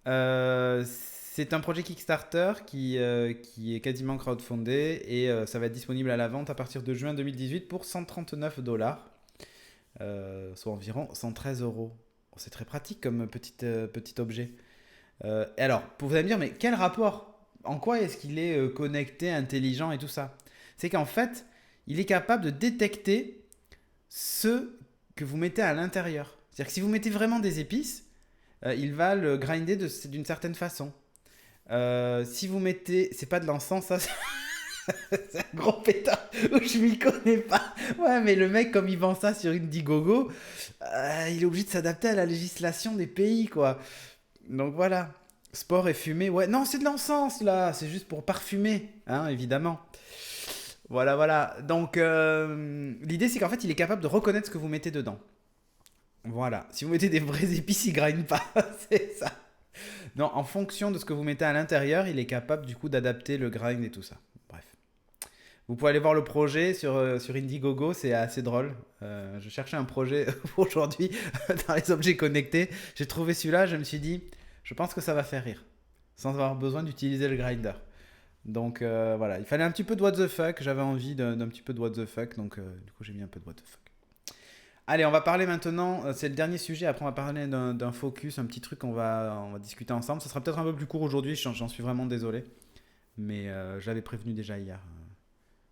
C'est un projet Kickstarter qui est quasiment crowdfundé et ça va être disponible à la vente à partir de juin 2018 pour 139 $, soit environ 113 euros. C'est très pratique comme petit objet. Et alors, vous allez me dire, mais quel rapport? En quoi est-ce qu'il est connecté, intelligent et tout ça? C'est qu'en fait, il est capable de détecter ce que vous mettez à l'intérieur. C'est-à-dire que si vous mettez vraiment des épices, il va le grinder d'une certaine façon. Si vous mettez, c'est pas de l'encens, ça, c'est un gros pétard où je m'y connais pas. Ouais, mais le mec, comme il vend ça sur Indiegogo, il est obligé de s'adapter à la législation des pays, quoi. Donc voilà. Sport et fumée, ouais. Non, c'est de l'encens, là. C'est juste pour parfumer, hein, évidemment. Voilà, voilà. Donc, l'idée, c'est qu'en fait, il est capable de reconnaître ce que vous mettez dedans. Voilà. Si vous mettez des vraies épices, il grind pas. C'est ça. Non, en fonction de ce que vous mettez à l'intérieur, il est capable du coup d'adapter le grind et tout ça. Bref. Vous pouvez aller voir le projet sur Indiegogo, c'est assez drôle. Je cherchais un projet aujourd'hui dans les objets connectés. J'ai trouvé celui-là, je me suis dit, je pense que ça va faire rire, sans avoir besoin d'utiliser le grinder. Donc voilà, il fallait un petit peu de what the fuck, j'avais envie d'un petit peu de what the fuck, donc du coup j'ai mis un peu de what the fuck. Allez, on va parler maintenant, c'est le dernier sujet, après on va parler d'un focus, un petit truc qu'on va discuter ensemble. Ça sera peut-être un peu plus court aujourd'hui, j'en suis vraiment désolé, mais j'avais prévenu déjà hier.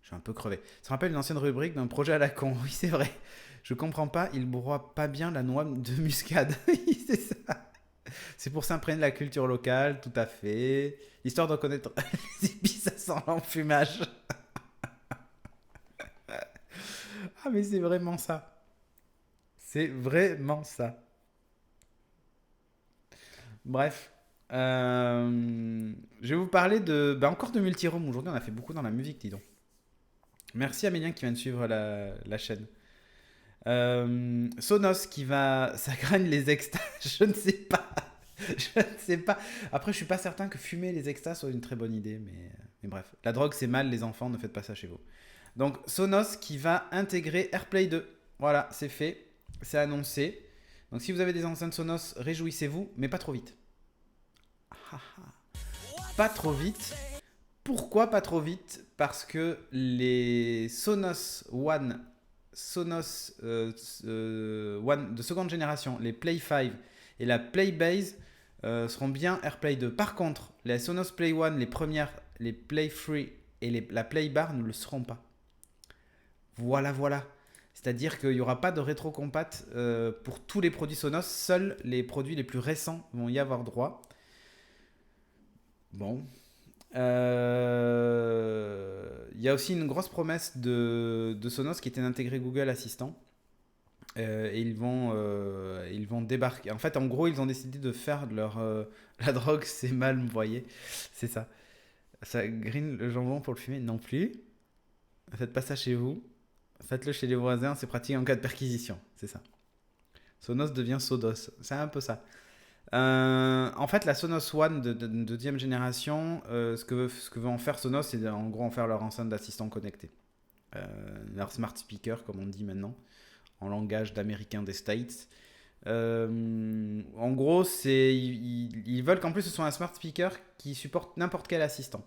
Je suis un peu crevé. Ça me rappelle une ancienne rubrique d'un projet à la con. Oui, c'est vrai. Je comprends pas, il broie pas bien la noix de muscade. Oui, c'est ça. C'est pour s'imprégner de la culture locale, tout à fait. Histoire de reconnaître les épices, ça sent l'enfumage. Ah, mais c'est vraiment ça. C'est vraiment ça. Bref. Je vais vous parler encore de multirome. Aujourd'hui, on a fait beaucoup dans la musique, dis donc. Merci Amélien qui vient de suivre la chaîne. Sonos qui va. Ça graine les extas. Je ne sais pas. Je ne sais pas. Après, je suis pas certain que fumer les extas soit une très bonne idée, mais bref. La drogue, c'est mal, les enfants, ne faites pas ça chez vous. Donc, Sonos qui va intégrer AirPlay 2. Voilà, c'est fait. C'est annoncé. Donc, si vous avez des enceintes Sonos, réjouissez-vous, mais pas trop vite. Pas trop vite. Pourquoi pas trop vite? Parce que les Sonos One, One de seconde génération, les Play 5 et la Play Base seront bien AirPlay 2. Par contre, les Sonos Play One, les premières, les Play 3 et la Play Bar ne le seront pas. Voilà, voilà. C'est-à-dire qu'il n'y aura pas de rétrocompat pour tous les produits Sonos. Seuls les produits les plus récents vont y avoir droit. Bon. Il y a aussi une grosse promesse de Sonos qui était d'intégrer Google Assistant. Et ils vont débarquer. En fait, en gros, ils ont décidé de faire de leur. La drogue, c'est mal, vous voyez. C'est ça. Ça green le jambon pour le fumer non plus. Faites pas ça chez vous. Faites-le chez les voisins, c'est pratique en cas de perquisition. C'est ça. Sonos devient Sodos. C'est un peu ça. En fait, la Sonos One de deuxième génération, ce que veut en faire Sonos, c'est en gros en faire leur enceinte d'assistant connecté. Leur smart speaker, comme on dit maintenant, en langage d'américain des States. En gros, ils veulent qu'en plus ce soit un smart speaker qui supporte n'importe quel assistant.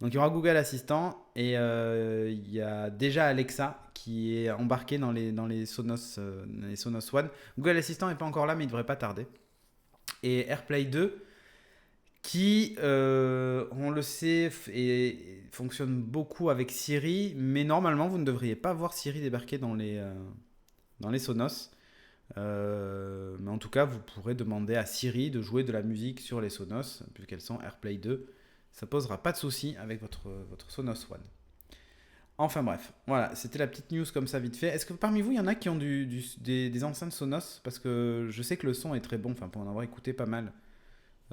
Donc il y aura Google Assistant et il y a déjà Alexa qui est embarqué dans les Sonos One. Google Assistant n'est pas encore là, mais il devrait pas tarder. Et AirPlay 2 qui, on le sait, fonctionne beaucoup avec Siri, mais normalement vous ne devriez pas voir Siri débarquer dans les Sonos. Mais en tout cas, vous pourrez demander à Siri de jouer de la musique sur les Sonos, puisqu'elles sont AirPlay 2. Ça posera pas de souci avec votre Sonos One. Enfin bref, voilà, c'était la petite news comme ça vite fait. Est-ce que parmi vous, il y en a qui ont des enceintes Sonos? Parce que je sais que le son est très bon, enfin pour en avoir écouté pas mal.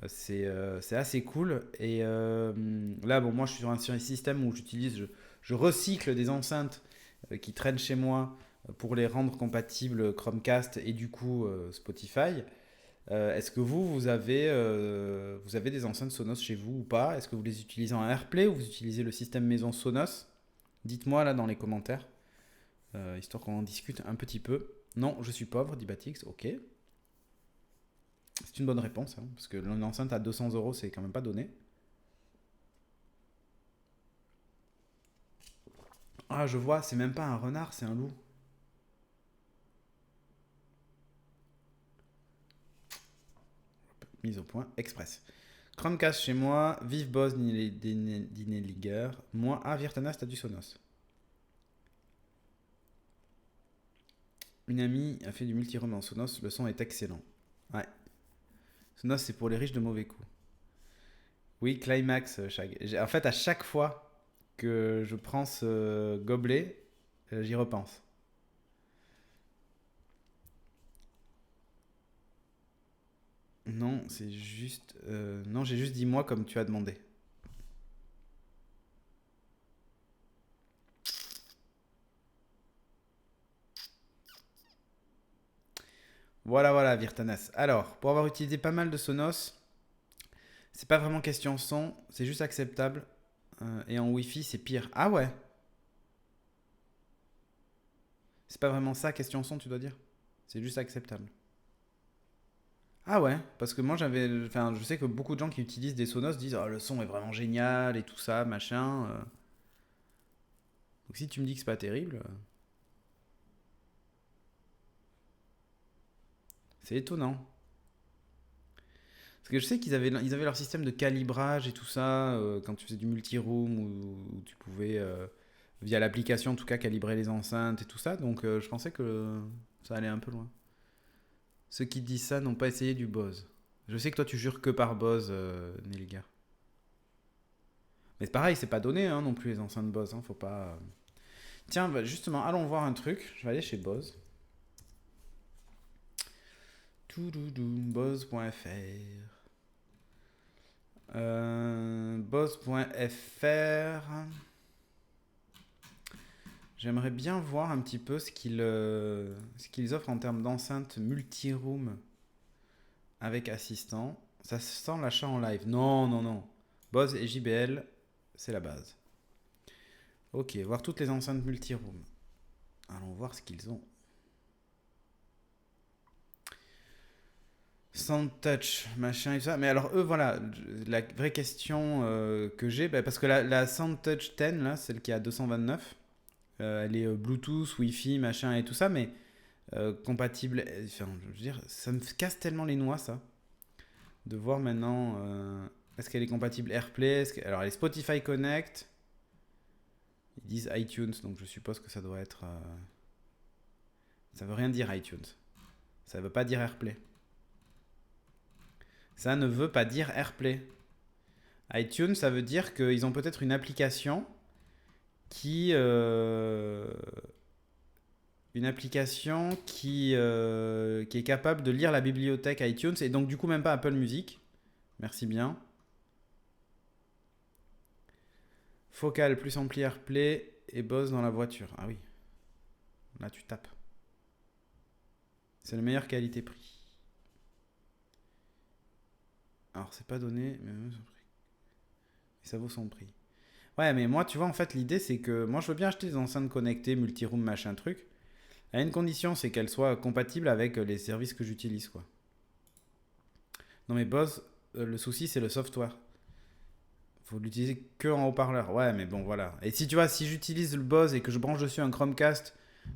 C'est assez cool. Et là, bon, moi je suis sur un système où je recycle des enceintes qui traînent chez moi pour les rendre compatibles Chromecast et du coup Spotify. Est-ce que vous avez des enceintes Sonos chez vous ou pas? Est-ce que vous les utilisez en AirPlay ou vous utilisez le système maison Sonos? Dites-moi là dans les commentaires, histoire qu'on en discute un petit peu. Non, je suis pauvre, dit Batix, ok. C'est une bonne réponse, hein, parce que l'enceinte à 200 €, c'est quand même pas donné. Ah, je vois, c'est même pas un renard, c'est un loup. Mise au point express. Chromecast chez moi, vive boss d'Ineliger. Moi, ah, Virtanas, t'as du Sonos. Une amie a fait du multi-room en Sonos, le son est excellent. Ouais. Sonos, c'est pour les riches de mauvais coups. Oui, Climax, en fait, à chaque fois que je prends ce gobelet, j'y repense. Non, c'est juste. Non, j'ai juste dit moi comme tu as demandé. Voilà, voilà, Virtanas. Alors, pour avoir utilisé pas mal de Sonos, c'est pas vraiment question son, c'est juste acceptable. Et en Wi-Fi, c'est pire. Ah ouais. C'est pas vraiment ça, question son, tu dois dire. C'est juste acceptable. Ah ouais, parce que moi j'avais. Enfin, je sais que beaucoup de gens qui utilisent des Sonos disent oh, le son est vraiment génial et tout ça, machin. Donc si tu me dis que c'est pas terrible, c'est étonnant. Parce que je sais ils avaient leur système de calibrage et tout ça, quand tu faisais du multi-room, où tu pouvais, via l'application en tout cas, calibrer les enceintes et tout ça. Donc je pensais que ça allait un peu loin. Ceux qui disent ça n'ont pas essayé du Bose. Je sais que toi tu jures que par Bose, Nelliger. Mais c'est pareil, c'est pas donné hein, non plus les enceintes Bose. Hein, faut pas. Tiens, bah, justement, allons voir un truc. Je vais aller chez Bose. Bose.fr. Bose.fr. J'aimerais bien voir un petit peu ce qu'ils offrent en termes d'enceinte multi-room avec assistant. Ça sent l'achat en live. Non, non, non. Bose et JBL, c'est la base. Ok, voir toutes les enceintes multi-room. Allons voir ce qu'ils ont. Sound touch, machin et tout ça. Mais alors, eux, voilà, la vraie question que j'ai, bah, parce que la Sound Touch 10, là, celle qui est à 229, elle est Bluetooth, Wi-Fi, machin et tout ça, mais compatible. Enfin, je veux dire, ça me casse tellement les noix, ça. De voir maintenant, est-ce qu'elle est compatible AirPlay, alors, elle est Spotify Connect. Ils disent iTunes, donc je suppose que ça doit être. Ça veut rien dire iTunes. Ça veut pas dire AirPlay. Ça ne veut pas dire AirPlay. iTunes, ça veut dire qu'ils ont peut-être une application qui une application qui est capable de lire la bibliothèque iTunes et donc du coup même pas Apple Music. Merci bien. Focal plus ampli AirPlay et Bose dans la voiture. Ah oui, là tu tapes. C'est la meilleure qualité-prix. Alors c'est pas donné, mais ça vaut son prix. Ouais, mais moi tu vois en fait l'idée c'est que moi je veux bien acheter des enceintes connectées, multi-room, machin truc. À une condition, c'est qu'elles soient compatibles avec les services que j'utilise quoi. Non mais Bose, le souci c'est le software. Faut l'utiliser que en haut-parleur. Ouais, mais bon, voilà. Et si tu vois, si j'utilise le Bose et que je branche dessus un Chromecast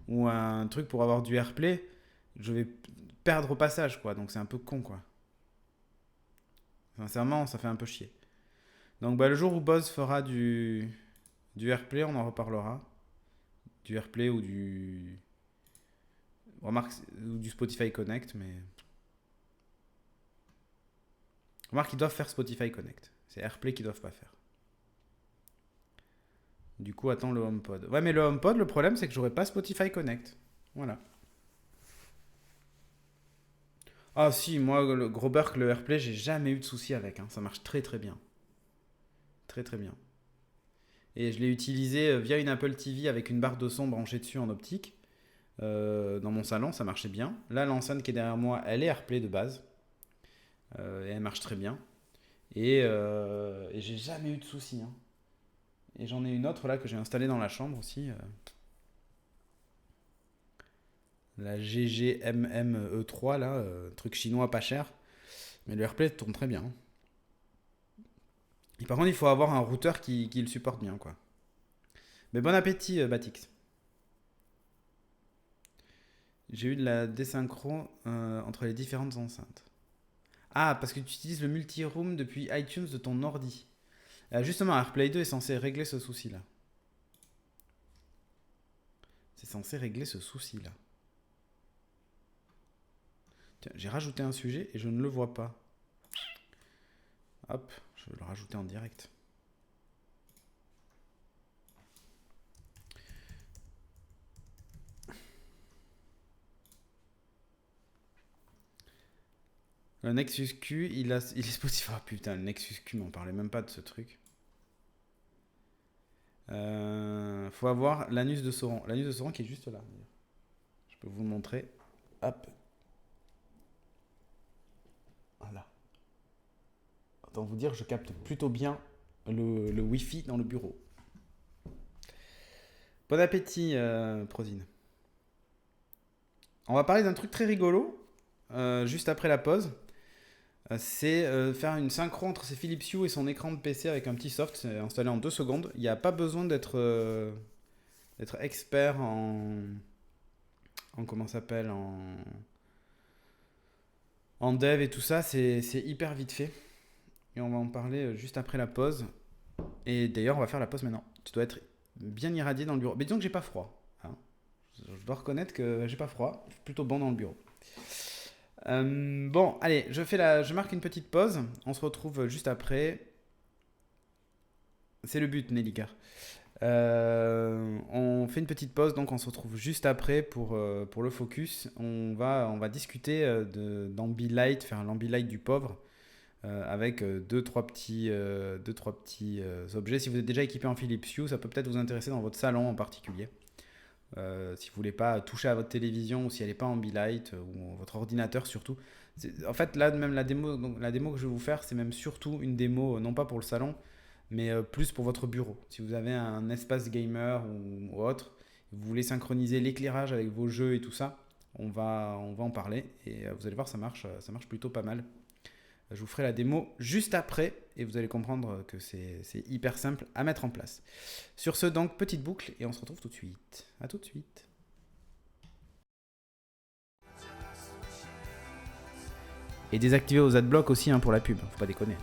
ou un truc pour avoir du AirPlay, je vais perdre au passage, quoi. Donc c'est un peu con, quoi. Sincèrement, ça fait un peu chier. Donc bah, le jour où Bose fera du AirPlay, on en reparlera. Du AirPlay ou du. Remarque, ou du Spotify Connect, mais. Remarque, ils doivent faire Spotify Connect. C'est AirPlay qu'ils doivent pas faire. Du coup, attends le HomePod. Ouais, mais le HomePod, le problème, c'est que j'aurai pas Spotify Connect. Voilà. Ah si, moi, le gros Burk, le AirPlay, j'ai jamais eu de souci avec. Hein. Ça marche très très bien. Très très bien. Et je l'ai utilisé via une Apple TV avec une barre de son branchée dessus en optique. Dans mon salon, ça marchait bien. Là, l'enceinte qui est derrière moi, elle est AirPlay de base. Et elle marche très bien. Et j'ai jamais eu de souci. Hein. Et j'en ai une autre là que j'ai installée dans la chambre aussi. La GGMME3 là, truc chinois pas cher. Mais le AirPlay tourne très bien. Et par contre, il faut avoir un routeur qui le supporte bien, quoi. Mais bon appétit, Batix. J'ai eu de la désynchro entre les différentes enceintes. Ah, parce que tu utilises le multi-room depuis iTunes de ton ordi. Justement, AirPlay 2 est censé régler ce souci-là. C'est censé régler ce souci-là. Tiens, j'ai rajouté un sujet et je ne le vois pas. Hop, je vais le rajouter en direct. Le Nexus Q, il est Spotify. Oh putain, le Nexus Q, m'en parlait même pas de ce truc. Faut avoir l'anus de Sauron. L'anus de Sauron qui est juste là. Je peux vous le montrer. Hop. Voilà. Autant vous dire, je capte plutôt bien le Wi-Fi dans le bureau. Bon appétit, Prosine. On va parler d'un truc très rigolo, juste après la pause. C'est faire une synchro entre ses Philips Hue et son écran de PC avec un petit soft. C'est installé en 2 secondes. Il n'y a pas besoin d'être expert en comment ça s'appelle en dev et tout ça. C'est hyper vite fait. Et on va en parler juste après la pause. Et d'ailleurs, on va faire la pause maintenant. Tu dois être bien irradié dans le bureau. Mais disons que j'ai pas froid. Hein. Je dois reconnaître que j'ai pas froid. Je suis plutôt bon dans le bureau. Bon, allez, je marque une petite pause. On se retrouve juste après. C'est le but, Nelliker. On fait une petite pause, donc on se retrouve juste après pour le focus. On va discuter d'Ambilight, faire un Ambilight du pauvre. Avec deux, trois petits objets. Si vous êtes déjà équipé en Philips Hue, ça peut peut-être vous intéresser dans votre salon en particulier. Si vous voulez pas toucher à votre télévision ou si elle n'est pas Ambilight ou votre ordinateur surtout. En fait, là, même la démo que je vais vous faire, c'est même surtout une démo, non pas pour le salon, mais plus pour votre bureau. Si vous avez un espace gamer ou autre, vous voulez synchroniser l'éclairage avec vos jeux et tout ça, on va en parler et vous allez voir, ça marche plutôt pas mal. Je vous ferai la démo juste après et vous allez comprendre que c'est hyper simple à mettre en place. Sur ce, donc, petite boucle et on se retrouve tout de suite. À tout de suite. Et désactiver vos adblocks aussi pour la pub, faut pas déconner.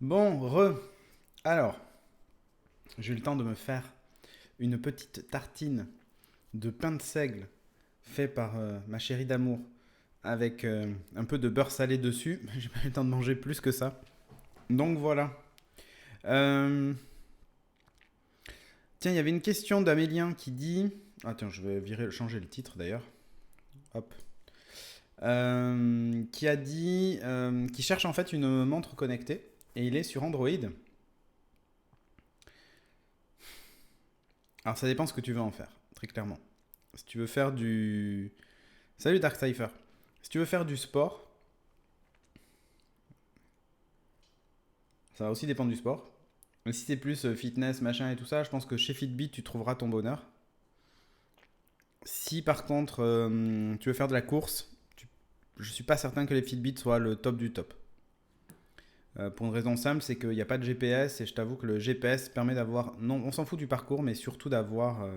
Bon, alors, j'ai eu le temps de me faire une petite tartine de pain de seigle fait par ma chérie d'amour avec un peu de beurre salé dessus. J'ai pas eu le temps de manger plus que ça. Donc voilà. Euh, Tiens, il y avait une question d'Amélien qui dit. Attends, je vais changer le titre d'ailleurs. Hop. Qui a dit. Qui cherche en fait une montre connectée. Et il est sur Android. Alors ça dépend ce que tu veux en faire, très clairement. Si tu veux faire du. Salut Dark Cypher. Si tu veux faire du sport, ça va aussi dépendre du sport. Mais si c'est plus fitness, machin et tout ça, je pense que chez Fitbit, tu trouveras ton bonheur. Si par contre, tu veux faire de la course, je suis pas certain que les Fitbit soient le top du top. Pour une raison simple, c'est qu'il n'y a pas de GPS et je t'avoue que le GPS permet d'avoir. Non, on s'en fout du parcours, mais surtout d'avoir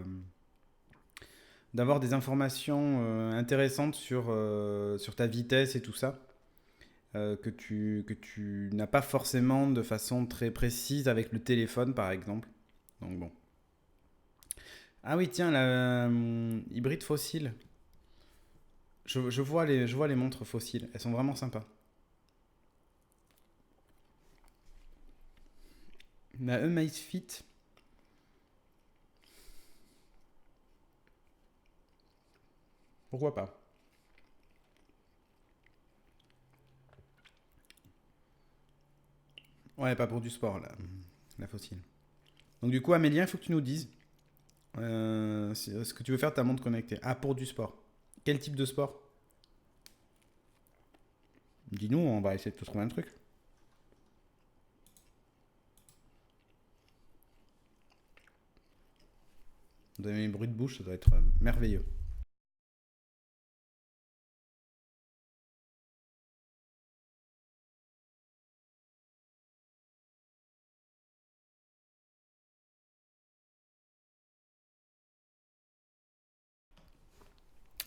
des informations intéressantes sur ta vitesse et tout ça. Que tu n'as pas forcément de façon très précise avec le téléphone, par exemple. Donc bon. Ah oui, tiens, la hybride fossile. Je vois les montres fossiles. Elles sont vraiment sympas. La Amazfit, pourquoi pas? Ouais, pas pour du sport, là, la fossile. Donc du coup, Amélien, il faut que tu nous dises ce que tu veux faire de ta montre connectée. Ah, pour du sport. Quel type de sport? Dis-nous, on va essayer de te trouver un truc. Vous avez un bruit de bouche, ça doit être merveilleux.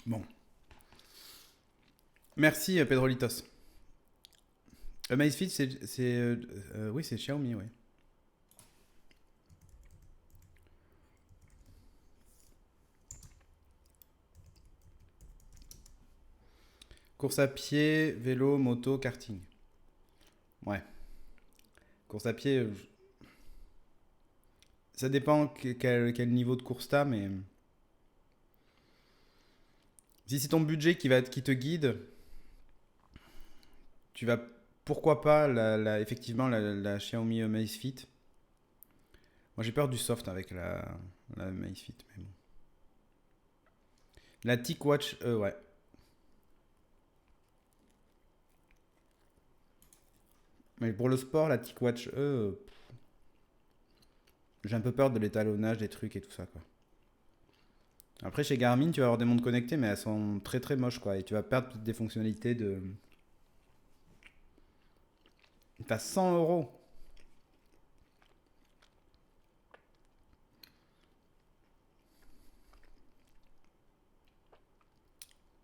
Bon. Merci, Pedrolitos. Amazfit, oui, c'est Xiaomi, oui. Course à pied, vélo, moto, karting. Ouais. Course à pied, ça dépend quel niveau de course t'as, mais si c'est ton budget qui te guide, tu vas pourquoi pas effectivement la Xiaomi Amazfit. Moi j'ai peur du soft avec la Amazfit, mais bon. La TicWatch E, ouais. Mais pour le sport, la TicWatch E, j'ai un peu peur de l'étalonnage des trucs et tout ça, quoi. Après, chez Garmin, tu vas avoir des montres connectées, mais elles sont très très moches, quoi. Et tu vas perdre des fonctionnalités de. T'as 100 euros.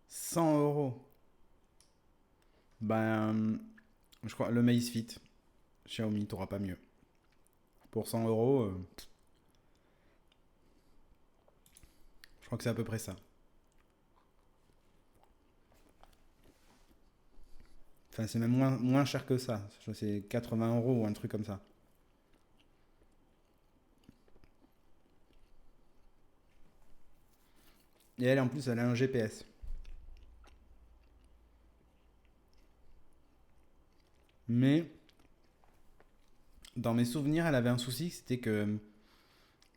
100 euros. Ben, je crois, le Amazfit, Xiaomi, t'auras pas mieux. Pour 100 euros, je crois que c'est à peu près ça. Enfin, c'est même moins cher que ça. Je crois que c'est 80 euros ou un truc comme ça. Et elle, en plus, elle a un GPS. Mais, dans mes souvenirs, elle avait un souci, c'était que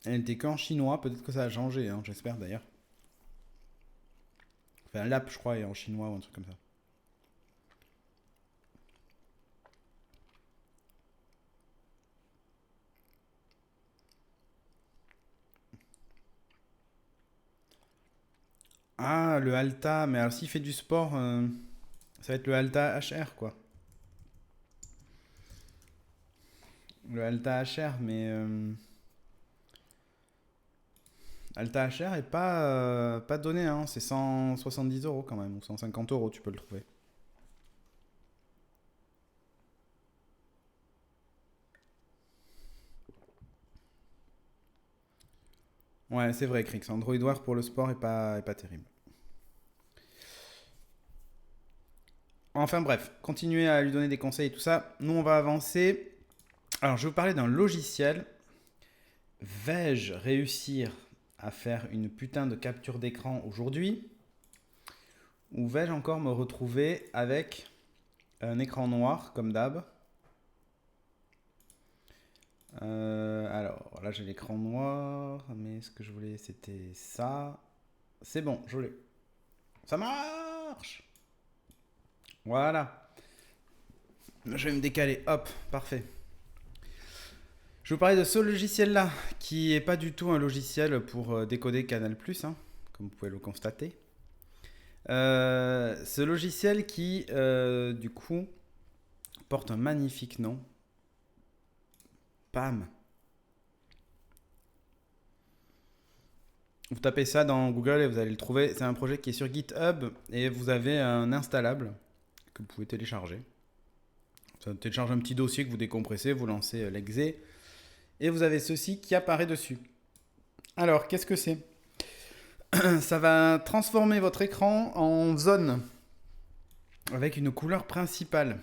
elle était qu'en chinois. Peut-être que ça a changé, hein, j'espère d'ailleurs. Enfin, l'app, je crois, est en chinois ou un truc comme ça. Ah, le Alta, mais alors s'il fait du sport, ça va être le Alta HR, quoi. Le Alta HR, mais Alta HR est pas donné, hein. C'est 170 euros quand même, ou 150 euros, tu peux le trouver. Ouais, c'est vrai, Crix. Android Wear pour le sport est pas terrible. Enfin bref, continuez à lui donner des conseils et tout ça. Nous, on va avancer. Alors, je vais vous parler d'un logiciel. Vais-je réussir à faire une putain de capture d'écran aujourd'hui? Ou vais-je encore me retrouver avec un écran noir, comme d'hab? Alors, là, j'ai l'écran noir, mais ce que je voulais, c'était ça. C'est bon, je l'ai. Ça marche! Voilà. Je vais me décaler. Hop, parfait. Je vais vous parler de ce logiciel-là, qui n'est pas du tout un logiciel pour décoder Canal+, hein, comme vous pouvez le constater. Ce logiciel qui, du coup, porte un magnifique nom. Pam. Vous tapez ça dans Google et vous allez le trouver. C'est un projet qui est sur GitHub et vous avez un installable que vous pouvez télécharger. Ça télécharge un petit dossier que vous décompressez, vous lancez l'exé et vous avez ceci qui apparaît dessus. Alors, qu'est-ce que c'est? Ça va transformer votre écran en zone avec une couleur principale.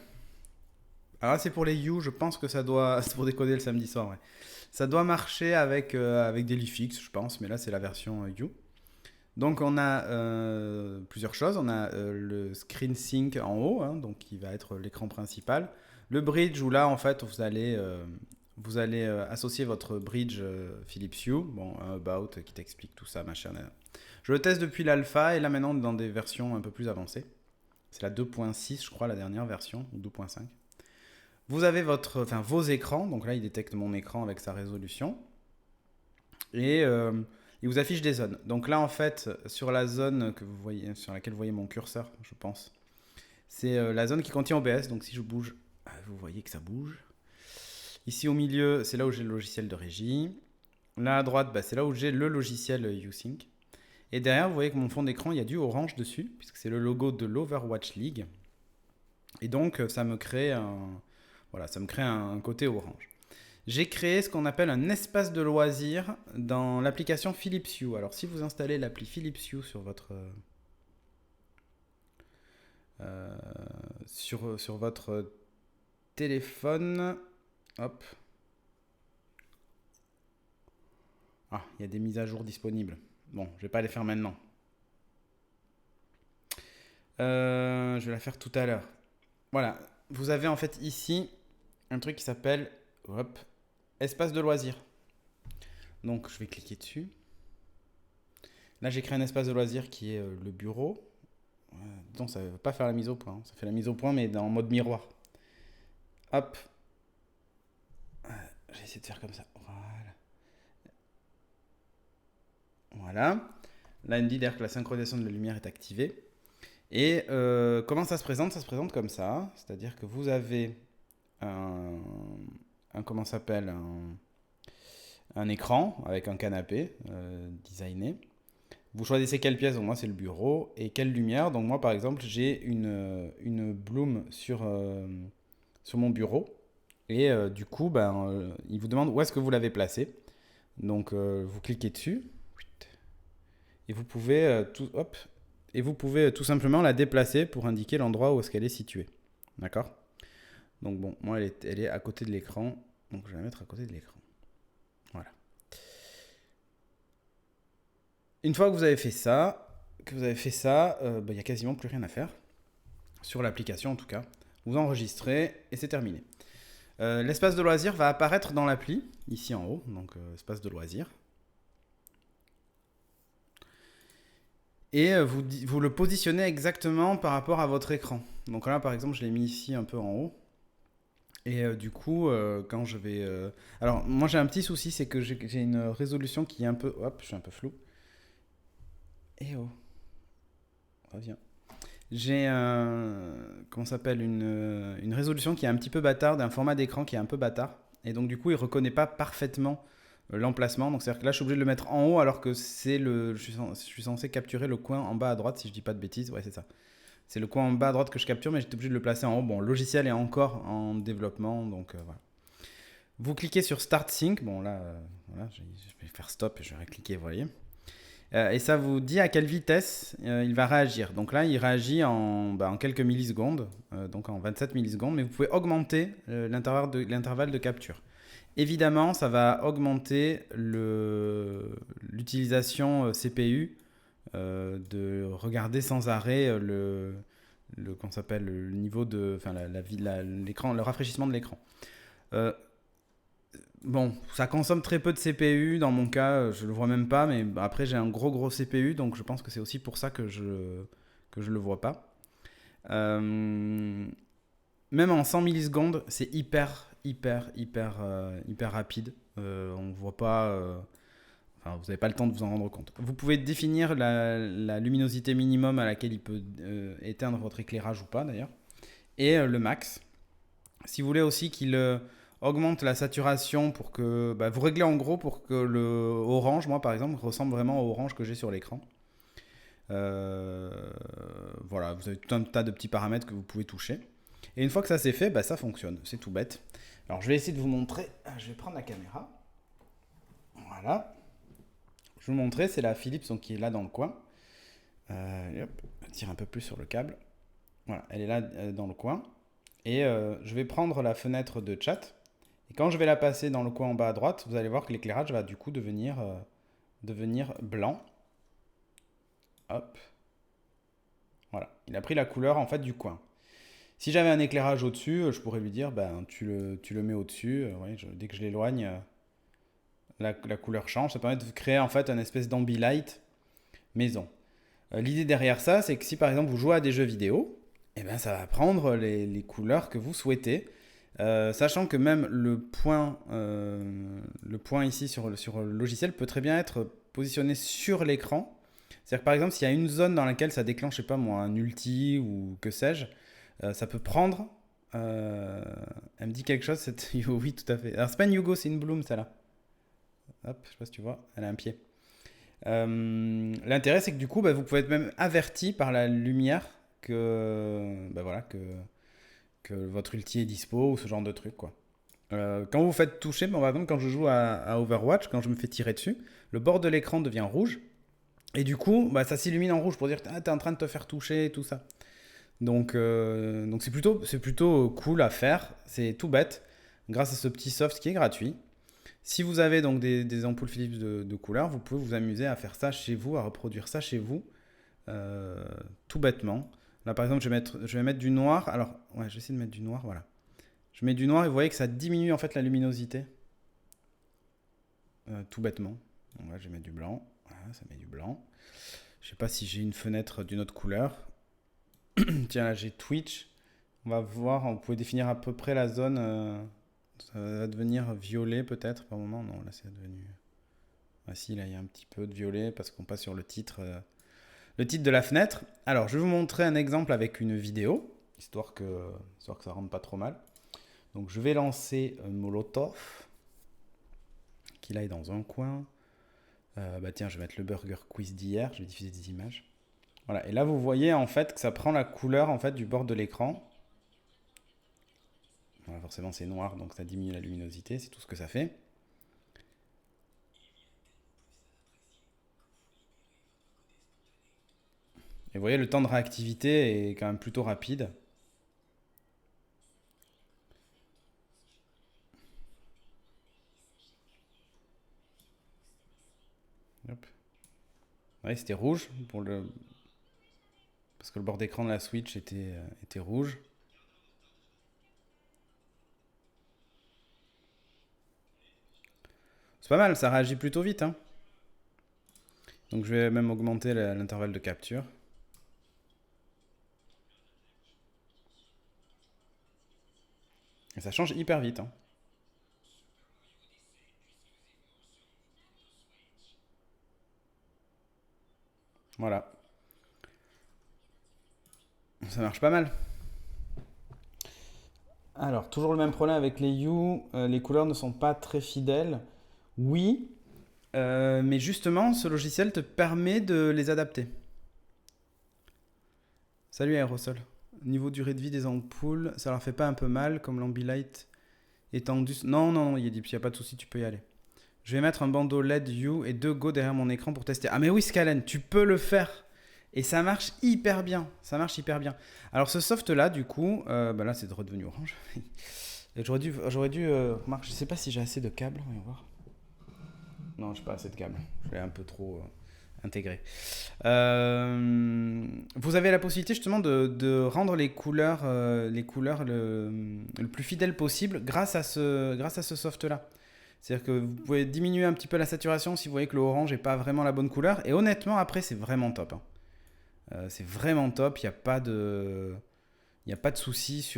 Alors là, c'est pour les You, je pense que ça doit... C'est pour décoder le samedi soir, ouais. Ça doit marcher avec des LiFix, je pense, mais là, c'est la version You. Donc, on a plusieurs choses. On a le Screen Sync en haut, hein, donc qui va être l'écran principal. Le bridge, où là, en fait, vous allez associer votre bridge Philips Hue, bon, un About qui t'explique tout ça, machin. Je le teste depuis l'alpha et là, maintenant, dans des versions un peu plus avancées. C'est la 2.6, je crois, la dernière version, ou 2.5. Vous avez vos écrans, donc là il détecte mon écran avec sa résolution, et il vous affiche des zones. Donc là en fait, sur la zone que vous voyez, sur laquelle vous voyez mon curseur, je pense, c'est la zone qui contient OBS, donc si je bouge, vous voyez que ça bouge. Ici au milieu, c'est là où j'ai le logiciel de régie. Là à droite, c'est là où j'ai le logiciel USync. Et derrière, vous voyez que mon fond d'écran, il y a du orange dessus, puisque c'est le logo de l'Overwatch League. Et donc ça me crée un côté orange. J'ai créé ce qu'on appelle un espace de loisirs dans l'application Philips Hue. Alors, si vous installez l'appli Philips Hue sur sur votre téléphone, hop. Ah, il y a des mises à jour disponibles. Bon, je vais pas les faire maintenant. Je vais la faire tout à l'heure. Voilà, vous avez en fait ici un truc qui s'appelle espace de loisirs. Donc je vais cliquer dessus. Là j'ai créé un espace de loisirs qui est le bureau. Donc ça ne va pas faire la mise au point. Hein. Ça fait la mise au point mais en mode miroir. Hop. J'ai essayé de faire comme ça. Voilà. Voilà. Là il me dit d'ailleurs que la synchronisation de la lumière est activée. Et comment ça se présente? Ça se présente comme ça. C'est-à-dire que vous avez un écran avec un canapé designé. Vous choisissez quelle pièce, donc moi c'est le bureau, et quelle lumière. Donc moi par exemple j'ai une bloom sur mon bureau, et du coup il vous demande où est-ce que vous l'avez placée. Donc vous cliquez dessus, et vous pouvez tout simplement la déplacer pour indiquer l'endroit où est-ce qu'elle est située. D'accord? Donc bon, moi elle est à côté de l'écran, donc je vais la mettre à côté de l'écran. Voilà. Une fois que vous avez fait ça, il n'y a quasiment plus rien à faire. Sur l'application en tout cas. Vous enregistrez et c'est terminé. L'espace de loisirs va apparaître dans l'appli, ici en haut, donc espace de loisirs. Et vous le positionnez exactement par rapport à votre écran. Donc là par exemple je l'ai mis ici un peu en haut. Et du coup, quand je vais... Alors, moi, j'ai un petit souci, c'est que j'ai une résolution qui est un peu... Hop, je suis un peu flou. Eh oh. Reviens. J'ai comment ça s'appelle une résolution qui est un petit peu bâtarde, un format d'écran qui est un peu bâtard. Et donc, du coup, il ne reconnaît pas parfaitement l'emplacement. Donc, c'est-à-dire que là, je suis obligé de le mettre en haut alors que je suis censé capturer le coin en bas à droite, si je dis pas de bêtises. Ouais, c'est ça. C'est le coin en bas à droite que je capture, mais j'étais obligé de le placer en haut. Bon, le logiciel est encore en développement, donc voilà. Vous cliquez sur Start Sync. Bon, là, voilà, je vais faire stop et je vais cliquer, vous voyez. Et ça vous dit à quelle vitesse il va réagir. Donc là, il réagit en quelques millisecondes, donc en 27 millisecondes, mais vous pouvez augmenter l'intervalle de capture. Évidemment, ça va augmenter l'utilisation CPU, de regarder sans arrêt qu'on s'appelle le niveau de, enfin l'écran, le rafraîchissement de l'écran. Bon, ça consomme très peu de CPU. Dans mon cas, je le vois même pas. Mais après, j'ai un gros CPU, donc je pense que c'est aussi pour ça que je le vois pas. Même en 100 millisecondes, c'est hyper rapide. On voit pas. Enfin, vous n'avez pas le temps de vous en rendre compte. Vous pouvez définir la luminosité minimum à laquelle il peut éteindre votre éclairage ou pas d'ailleurs, et le max. Si vous voulez aussi qu'il augmente la saturation pour que vous réglez en gros pour que le orange, moi par exemple, ressemble vraiment au orange que j'ai sur l'écran. Voilà, vous avez tout un tas de petits paramètres que vous pouvez toucher. Et une fois que ça c'est fait, ça fonctionne. C'est tout bête. Alors je vais essayer de vous montrer. Je vais prendre la caméra. Voilà. Je vais vous montrer, c'est la Philips donc, qui est là dans le coin. Hop, je tire un peu plus sur le câble. Voilà, elle est là dans le coin. Et je vais prendre la fenêtre de chat. Et quand je vais la passer dans le coin en bas à droite, vous allez voir que l'éclairage va du coup devenir blanc. Hop. Voilà. Il a pris la couleur en fait du coin. Si j'avais un éclairage au-dessus, je pourrais lui dire tu le mets au-dessus. Dès que je l'éloigne, la couleur change. Ça permet de créer en fait un espèce d'ambilight maison. L'idée derrière ça, c'est que si par exemple vous jouez à des jeux vidéo, ça va prendre les couleurs que vous souhaitez. Sachant que même le point ici sur le logiciel peut très bien être positionné sur l'écran. C'est-à-dire que par exemple, s'il y a une zone dans laquelle ça déclenche, je sais pas moi, un ulti ou que sais-je, ça peut prendre. Elle me dit quelque chose, cette oui, tout à fait. Alors, c'est pas une Yugo, c'est une Bloom, celle-là. Hop, je sais pas si tu vois, elle a un pied. L'intérêt, c'est que du coup, vous pouvez être même averti par la lumière que votre ulti est dispo ou ce genre de truc, quoi. Quand vous faites toucher, par exemple, quand je joue à Overwatch, quand je me fais tirer dessus, le bord de l'écran devient rouge. Et du coup, ça s'illumine en rouge pour dire que t'es en train de te faire toucher et tout ça. Donc c'est plutôt cool à faire. C'est tout bête, grâce à ce petit soft qui est gratuit. Si vous avez donc des ampoules Philips de couleur, vous pouvez vous amuser à faire ça chez vous, à reproduire ça chez vous, tout bêtement. Là, par exemple, je vais mettre du noir. Alors, ouais, j'essaie de mettre du noir, voilà. Je mets du noir et vous voyez que ça diminue en fait la luminosité. Tout bêtement. Donc là, je vais mettre du blanc. Voilà, ça met du blanc. Je sais pas si j'ai une fenêtre d'une autre couleur. Tiens, là, j'ai Twitch. On va voir, on pouvait définir à peu près la zone. Ça va devenir violet peut-être par moment. Non, là, c'est devenu... Ah si, là, il y a un petit peu de violet parce qu'on passe sur le titre de la fenêtre. Alors, je vais vous montrer un exemple avec une vidéo, histoire que ça rentre pas trop mal. Donc, je vais lancer Molotov, qu'il aille dans un coin. Tiens, je vais mettre le burger quiz d'hier, je vais diffuser des images. Voilà, et là, vous voyez en fait que ça prend la couleur en fait du bord de l'écran. Voilà, forcément, c'est noir, donc ça diminue la luminosité, c'est tout ce que ça fait. Et vous voyez, le temps de réactivité est quand même plutôt rapide. Hop. Ouais, c'était rouge parce que le bord d'écran de la Switch était rouge. C'est pas mal, ça réagit plutôt vite, hein. Donc je vais même augmenter l'intervalle de capture. Et ça change hyper vite, hein. Voilà. Ça marche pas mal. Alors, toujours le même problème avec les Hue, les couleurs ne sont pas très fidèles. Oui, mais justement, ce logiciel te permet de les adapter. Salut Aérosol. Niveau durée de vie des ampoules, ça leur fait pas un peu mal comme l'Ambilight Étendu. Non, non, non, Yedip, il n'y a pas de souci, tu peux y aller. Je vais mettre un bandeau LED Hue et 2 Go derrière mon écran pour tester. Ah mais oui, Scalen, tu peux le faire. Et ça marche hyper bien. Ça marche hyper bien. Alors ce soft là, du coup, bah là c'est redevenu orange. J'aurais dû remarque, je sais pas si j'ai assez de câbles. Voyons voir. Non, j'ai pas assez de câbles. Je l'ai un peu trop intégré. Vous avez la possibilité justement de rendre les couleurs le plus fidèle possible grâce à ce soft là. C'est-à-dire que vous pouvez diminuer un petit peu la saturation si vous voyez que le orange n'est pas vraiment la bonne couleur. Et honnêtement, après, c'est vraiment top, hein. C'est vraiment top. Il n'y a pas de souci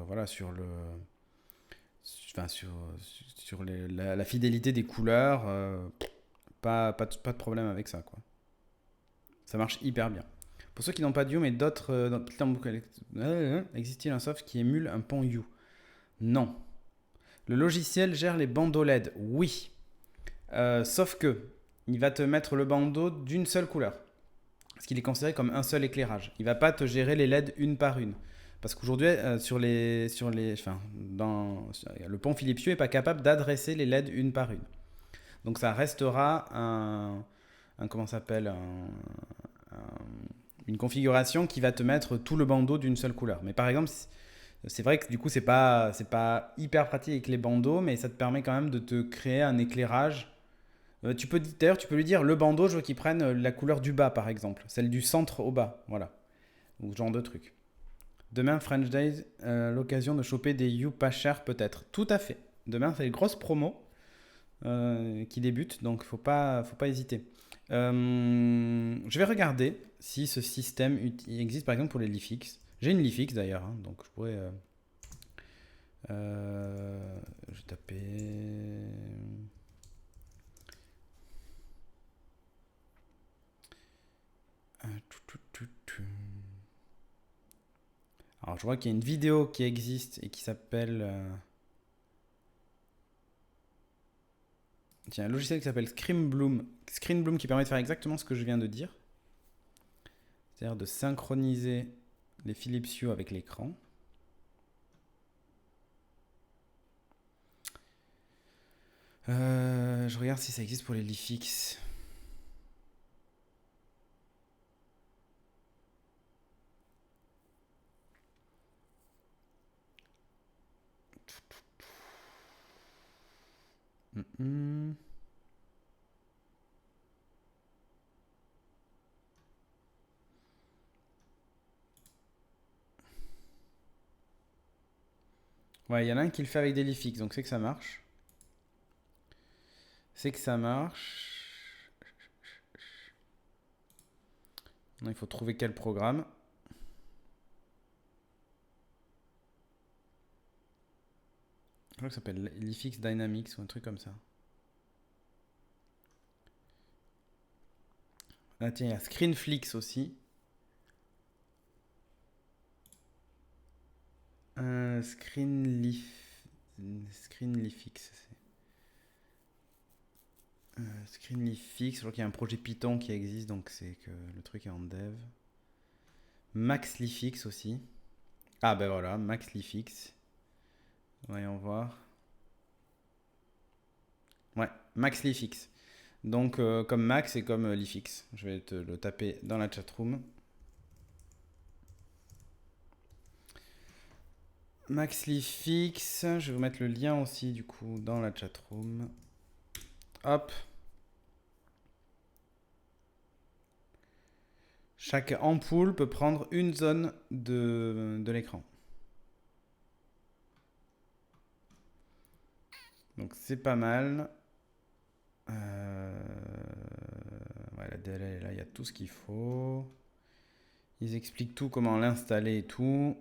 voilà, enfin, sur la fidélité des couleurs. Pas de problème avec ça, quoi. Ça marche hyper bien. Pour ceux qui n'ont pas de Hue, mais d'autres existe-t-il un soft qui émule un pont Hue? Non. Le logiciel gère les bandeaux LED, oui. Sauf que il va te mettre le bandeau d'une seule couleur. Parce qu'il est considéré comme un seul éclairage. Il ne va pas te gérer les LED une par une. Parce qu'aujourd'hui, le pont Philips Hue n'est pas capable d'adresser les LED une par une. Donc ça restera comment ça s'appelle, une configuration qui va te mettre tout le bandeau d'une seule couleur. Mais par exemple, c'est vrai que du coup, c'est pas hyper pratique avec les bandeaux, mais ça te permet quand même de te créer un éclairage. D'ailleurs, tu peux lui dire le bandeau, je veux qu'il prenne la couleur du bas, par exemple, celle du centre au bas, voilà, ou ce genre de truc. Demain, French Days, l'occasion de choper des Hue pas chers peut-être. Tout à fait. Demain, c'est les grosses promos qui débutent, donc faut pas hésiter. Je vais regarder si ce système existe par exemple pour les Lifix. J'ai une Lifix d'ailleurs, hein, donc je pourrais. Je vais taper. Alors je vois qu'il y a une vidéo qui existe et qui s'appelle. Tiens, un logiciel qui s'appelle Screenbloom. Screenbloom qui permet de faire exactement ce que je viens de dire. C'est-à-dire de synchroniser les Philips Hue avec l'écran. Je regarde si ça existe pour les Lifix. Ouais, il y en a un qui le fait avec des Lifix, donc c'est que ça marche. C'est que ça marche. Non, il faut trouver quel programme. Je crois que ça s'appelle Lifix Dynamics ou un truc comme ça. Ah tiens, il y a Screenflix aussi. Screenlifix. Screenlifix, je crois qu'il y a un projet Python qui existe, donc c'est que le truc est en dev. MaxLifix aussi. Ah ben voilà, MaxLifix. Voyons voir. Ouais, MaxLifix. Donc comme Max et comme Lifix. Je vais te le taper dans la chatroom. MaxLifix, je vais vous mettre le lien aussi du coup dans la chatroom. Hop. Chaque ampoule peut prendre une zone de l'écran. Donc c'est pas mal. Ouais, la DLL est là, il y a tout ce qu'il faut. Ils expliquent tout, comment l'installer et tout.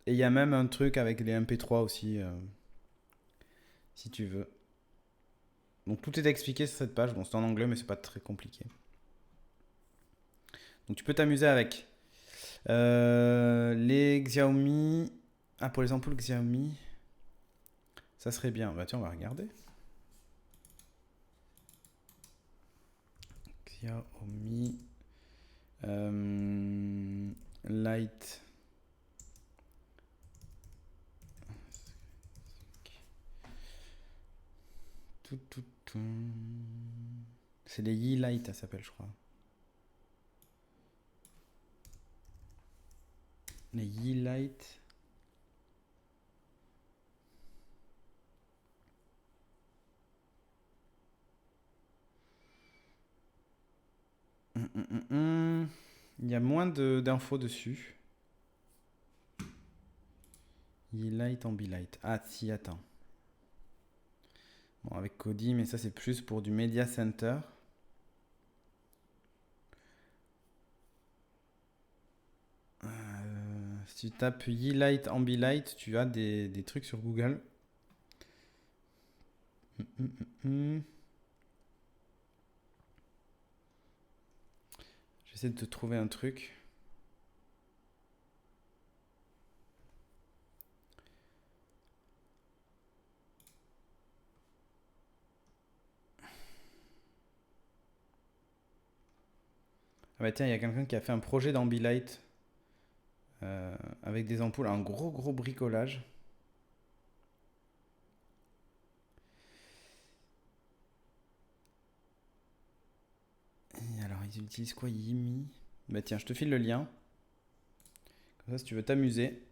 Et il y a même un truc avec les MP3 aussi, si tu veux. Donc tout est expliqué sur cette page. Bon, c'est en anglais, mais c'est pas très compliqué. Donc tu peux t'amuser avec les Xiaomi. Ah, pour les ampoules Xiaomi, ça serait bien. Bah tiens, on va regarder. Xiaomi Light tout. C'est les Yeelight, ça s'appelle, je crois. Les Yeelight. Il y a moins d'infos dessus. Yeelight, Ambilight. Ah, si, attends. Bon, avec Kodi, mais ça, c'est plus pour du Media Center. Si tu tapes Yeelight, Ambilight, tu as des trucs sur Google. J'essaie de te trouver un truc. Ah bah tiens, il y a quelqu'un qui a fait un projet d'Ambilight avec des ampoules, un gros bricolage. Et alors, ils utilisent quoi, Yimi? Bah tiens, je te file le lien. Comme ça, si tu veux t'amuser,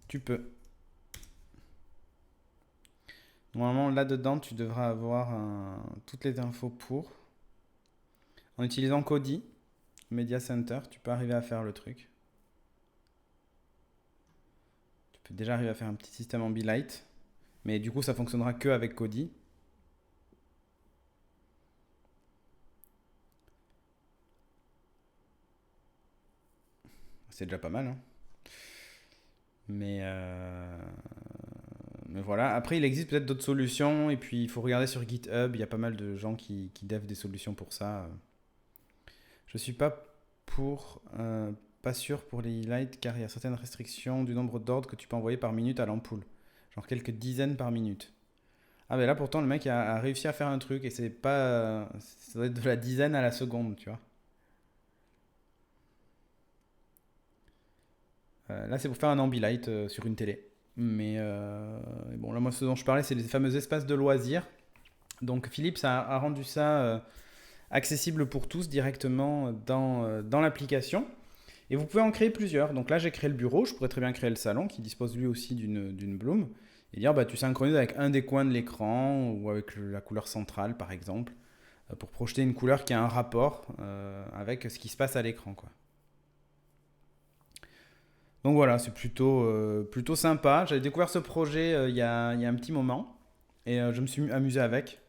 tu peux. Normalement, là-dedans, tu devras avoir toutes les infos pour. En utilisant Kodi, Media Center, tu peux arriver à faire le truc. Tu peux déjà arriver à faire un petit système Ambilight. Mais du coup, ça fonctionnera que avec Kodi. C'est déjà pas mal, hein. Mais voilà. Après, il existe peut-être d'autres solutions. Et puis, il faut regarder sur GitHub. Il y a pas mal de gens qui devent des solutions pour ça. Je suis pas sûr pour les lights car il y a certaines restrictions du nombre d'ordres que tu peux envoyer par minute à l'ampoule. Genre quelques dizaines par minute. Ah ben là pourtant le mec a réussi à faire un truc et c'est pas... ça doit être de la dizaine à la seconde, tu vois. Là c'est pour faire un Ambilight sur une télé. Mais bon là moi ce dont je parlais c'est les fameux espaces de loisirs. Donc Philips a rendu ça accessible pour tous directement dans l'application. Et vous pouvez en créer plusieurs. Donc là, j'ai créé le bureau. Je pourrais très bien créer le salon qui dispose lui aussi d'une bloom. Et dire, bah, tu synchronises avec un des coins de l'écran ou avec la couleur centrale, par exemple, pour projeter une couleur qui a un rapport avec ce qui se passe à l'écran, quoi. Donc voilà, c'est plutôt sympa. J'avais découvert ce projet il y a un petit moment et je me suis amusé avec.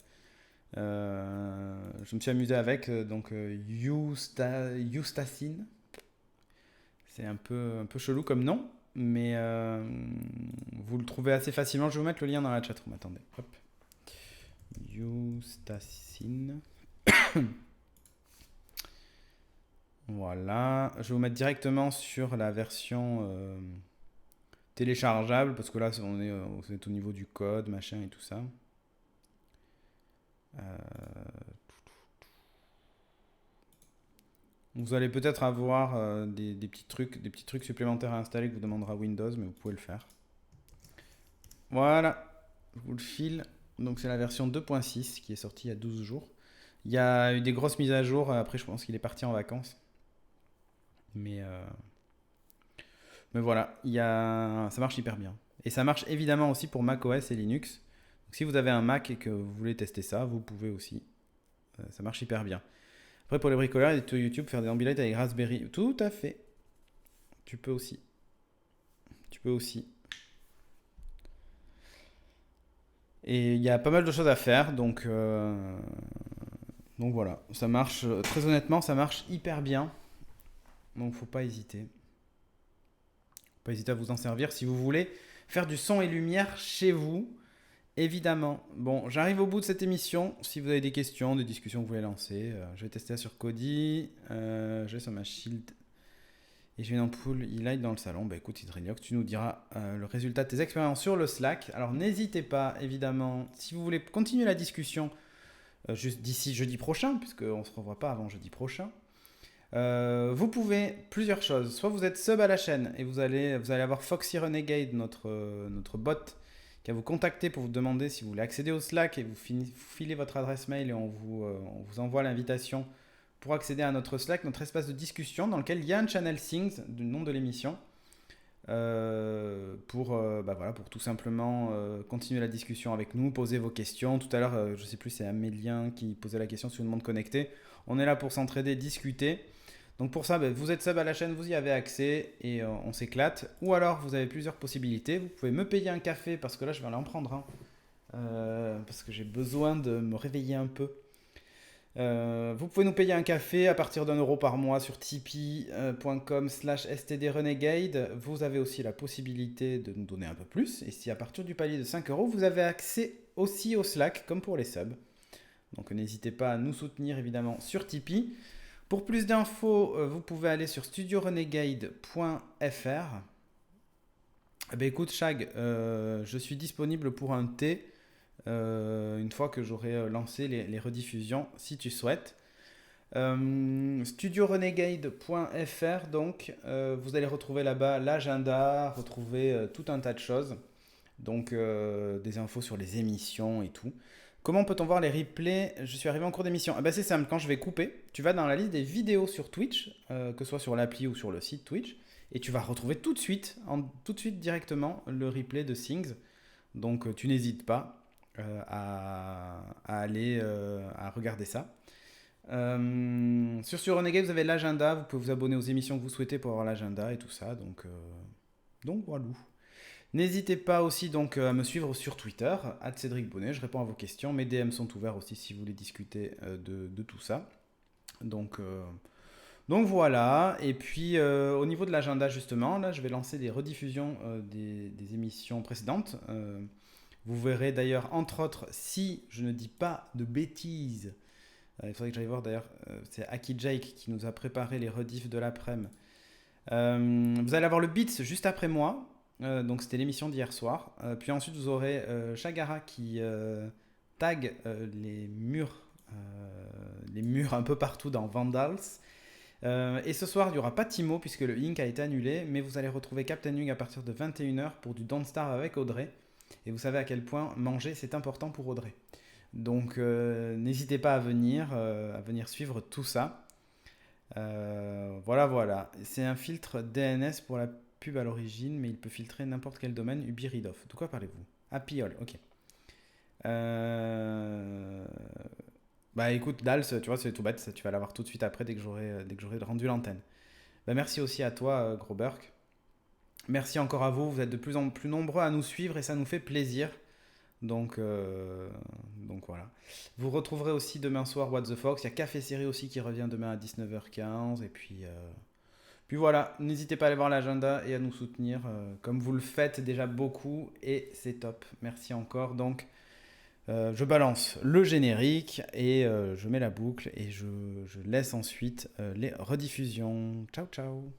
Donc Eustacine. C'est un peu chelou comme nom, mais vous le trouvez assez facilement. Je vais vous mettre le lien dans la chatroom. Attendez. Hop. Eustacine. Voilà. Je vais vous mettre directement sur la version téléchargeable parce que là, on est au niveau du code, machin et tout ça. Vous allez peut-être avoir des petits trucs supplémentaires à installer que vous demandera Windows, mais vous pouvez le faire. Voilà, je vous le file. Donc c'est la version 2.6 qui est sortie il y a 12 jours. Il y a eu des grosses mises à jour. Après, je pense qu'il est parti en vacances. Mais voilà, ça marche hyper bien. Et ça marche évidemment aussi pour macOS et Linux. Donc si vous avez un Mac et que vous voulez tester ça, vous pouvez aussi. Ça marche hyper bien. Après, pour les bricoleurs, il y a des YouTube faire des Ambilight avec Raspberry. Tout à fait. Tu peux aussi. Et il y a pas mal de choses à faire, donc voilà. Ça marche, très honnêtement, ça marche hyper bien. Donc faut pas hésiter. Pas hésiter à vous en servir si vous voulez faire du son et lumière chez vous. Évidemment. Bon, j'arrive au bout de cette émission. Si vous avez des questions, des discussions que vous voulez lancer, je vais tester ça sur Kodi. Je vais sur ma Shield. Et j'ai une ampoule e-light dans le salon. Bah écoute, Hydreliox, tu nous diras le résultat de tes expériences sur le Slack. Alors n'hésitez pas, évidemment, si vous voulez continuer la discussion juste d'ici jeudi prochain, puisqu'on ne se revoit pas avant jeudi prochain, vous pouvez plusieurs choses. Soit vous êtes sub à la chaîne et vous allez avoir Foxy Renegade, notre bot, qu'à vous contacter pour vous demander si vous voulez accéder au Slack et vous filez votre adresse mail et on vous envoie l'invitation pour accéder à notre Slack, notre espace de discussion dans lequel il y a un channel Things, du nom de l'émission, pour tout simplement continuer la discussion avec nous, poser vos questions. Tout à l'heure, je ne sais plus, c'est Amélien qui posait la question sur le monde connecté. On est là pour s'entraider, discuter. Donc pour ça, vous êtes sub à la chaîne, vous y avez accès et on s'éclate. Ou alors, vous avez plusieurs possibilités. Vous pouvez me payer un café parce que là, je vais aller en prendre un. Parce que j'ai besoin de me réveiller un peu. Vous pouvez nous payer un café à partir d'€1 par mois sur tipeee.com/stdrenegade. Vous avez aussi la possibilité de nous donner un peu plus. Et si à partir du palier de 5€, vous avez accès aussi au Slack, comme pour les subs. Donc n'hésitez pas à nous soutenir évidemment sur Tipeee. Pour plus d'infos, vous pouvez aller sur studiorenegade.fr. Écoute, Shag, je suis disponible pour un thé. Une fois que j'aurai lancé les rediffusions, si tu souhaites. Studiorenegade.fr, donc vous allez retrouver là-bas l'agenda, retrouver tout un tas de choses, donc des infos sur les émissions et tout. Comment peut-on voir les replays? Je suis arrivé en cours d'émission. C'est simple, quand je vais couper, tu vas dans la liste des vidéos sur Twitch, que ce soit sur l'appli ou sur le site Twitch, et tu vas retrouver tout de suite directement le replay de Things. Donc tu n'hésites pas à aller à regarder ça. Sur Renegade, vous avez l'agenda, vous pouvez vous abonner aux émissions que vous souhaitez pour avoir l'agenda et tout ça, donc voilà. N'hésitez pas aussi donc à me suivre sur Twitter, @CédricBonnet, je réponds à vos questions, mes DM sont ouverts aussi si vous voulez discuter de tout ça. Donc voilà, et puis au niveau de l'agenda justement, là je vais lancer des rediffusions des émissions précédentes. Vous verrez d'ailleurs, entre autres, si je ne dis pas de bêtises, il faudrait que j'aille voir d'ailleurs, c'est Aki Jake qui nous a préparé les rediffs de l'après-midi. Vous allez avoir le Beats juste après moi, donc c'était l'émission d'hier soir. Puis ensuite vous aurez Shagara qui tag les murs un peu partout dans Vandals. Et ce soir il n'y aura pas Timo puisque le Inc a été annulé, mais vous allez retrouver Captain Wing à partir de 21h pour du Don't Starve avec Audrey. Et vous savez à quel point manger c'est important pour Audrey. Donc n'hésitez pas à venir suivre tout ça. Voilà. C'est un filtre DNS pour la pub à l'origine, mais il peut filtrer n'importe quel domaine. Ubiridoff. De quoi parlez-vous? Piol, ok. Écoute, Dals, tu vois, c'est tout bête. Tu vas l'avoir tout de suite après dès que j'aurai rendu l'antenne. Merci aussi à toi, Gros Burk. Merci encore à vous, vous êtes de plus en plus nombreux à nous suivre et ça nous fait plaisir. Donc voilà. Vous retrouverez aussi demain soir What the Fox. Il y a Café Série aussi qui revient demain à 19h15. Et puis voilà, n'hésitez pas à aller voir l'agenda et à nous soutenir comme vous le faites déjà beaucoup. Et c'est top. Merci encore. Donc je balance le générique et je mets la boucle et je laisse ensuite les rediffusions. Ciao, ciao.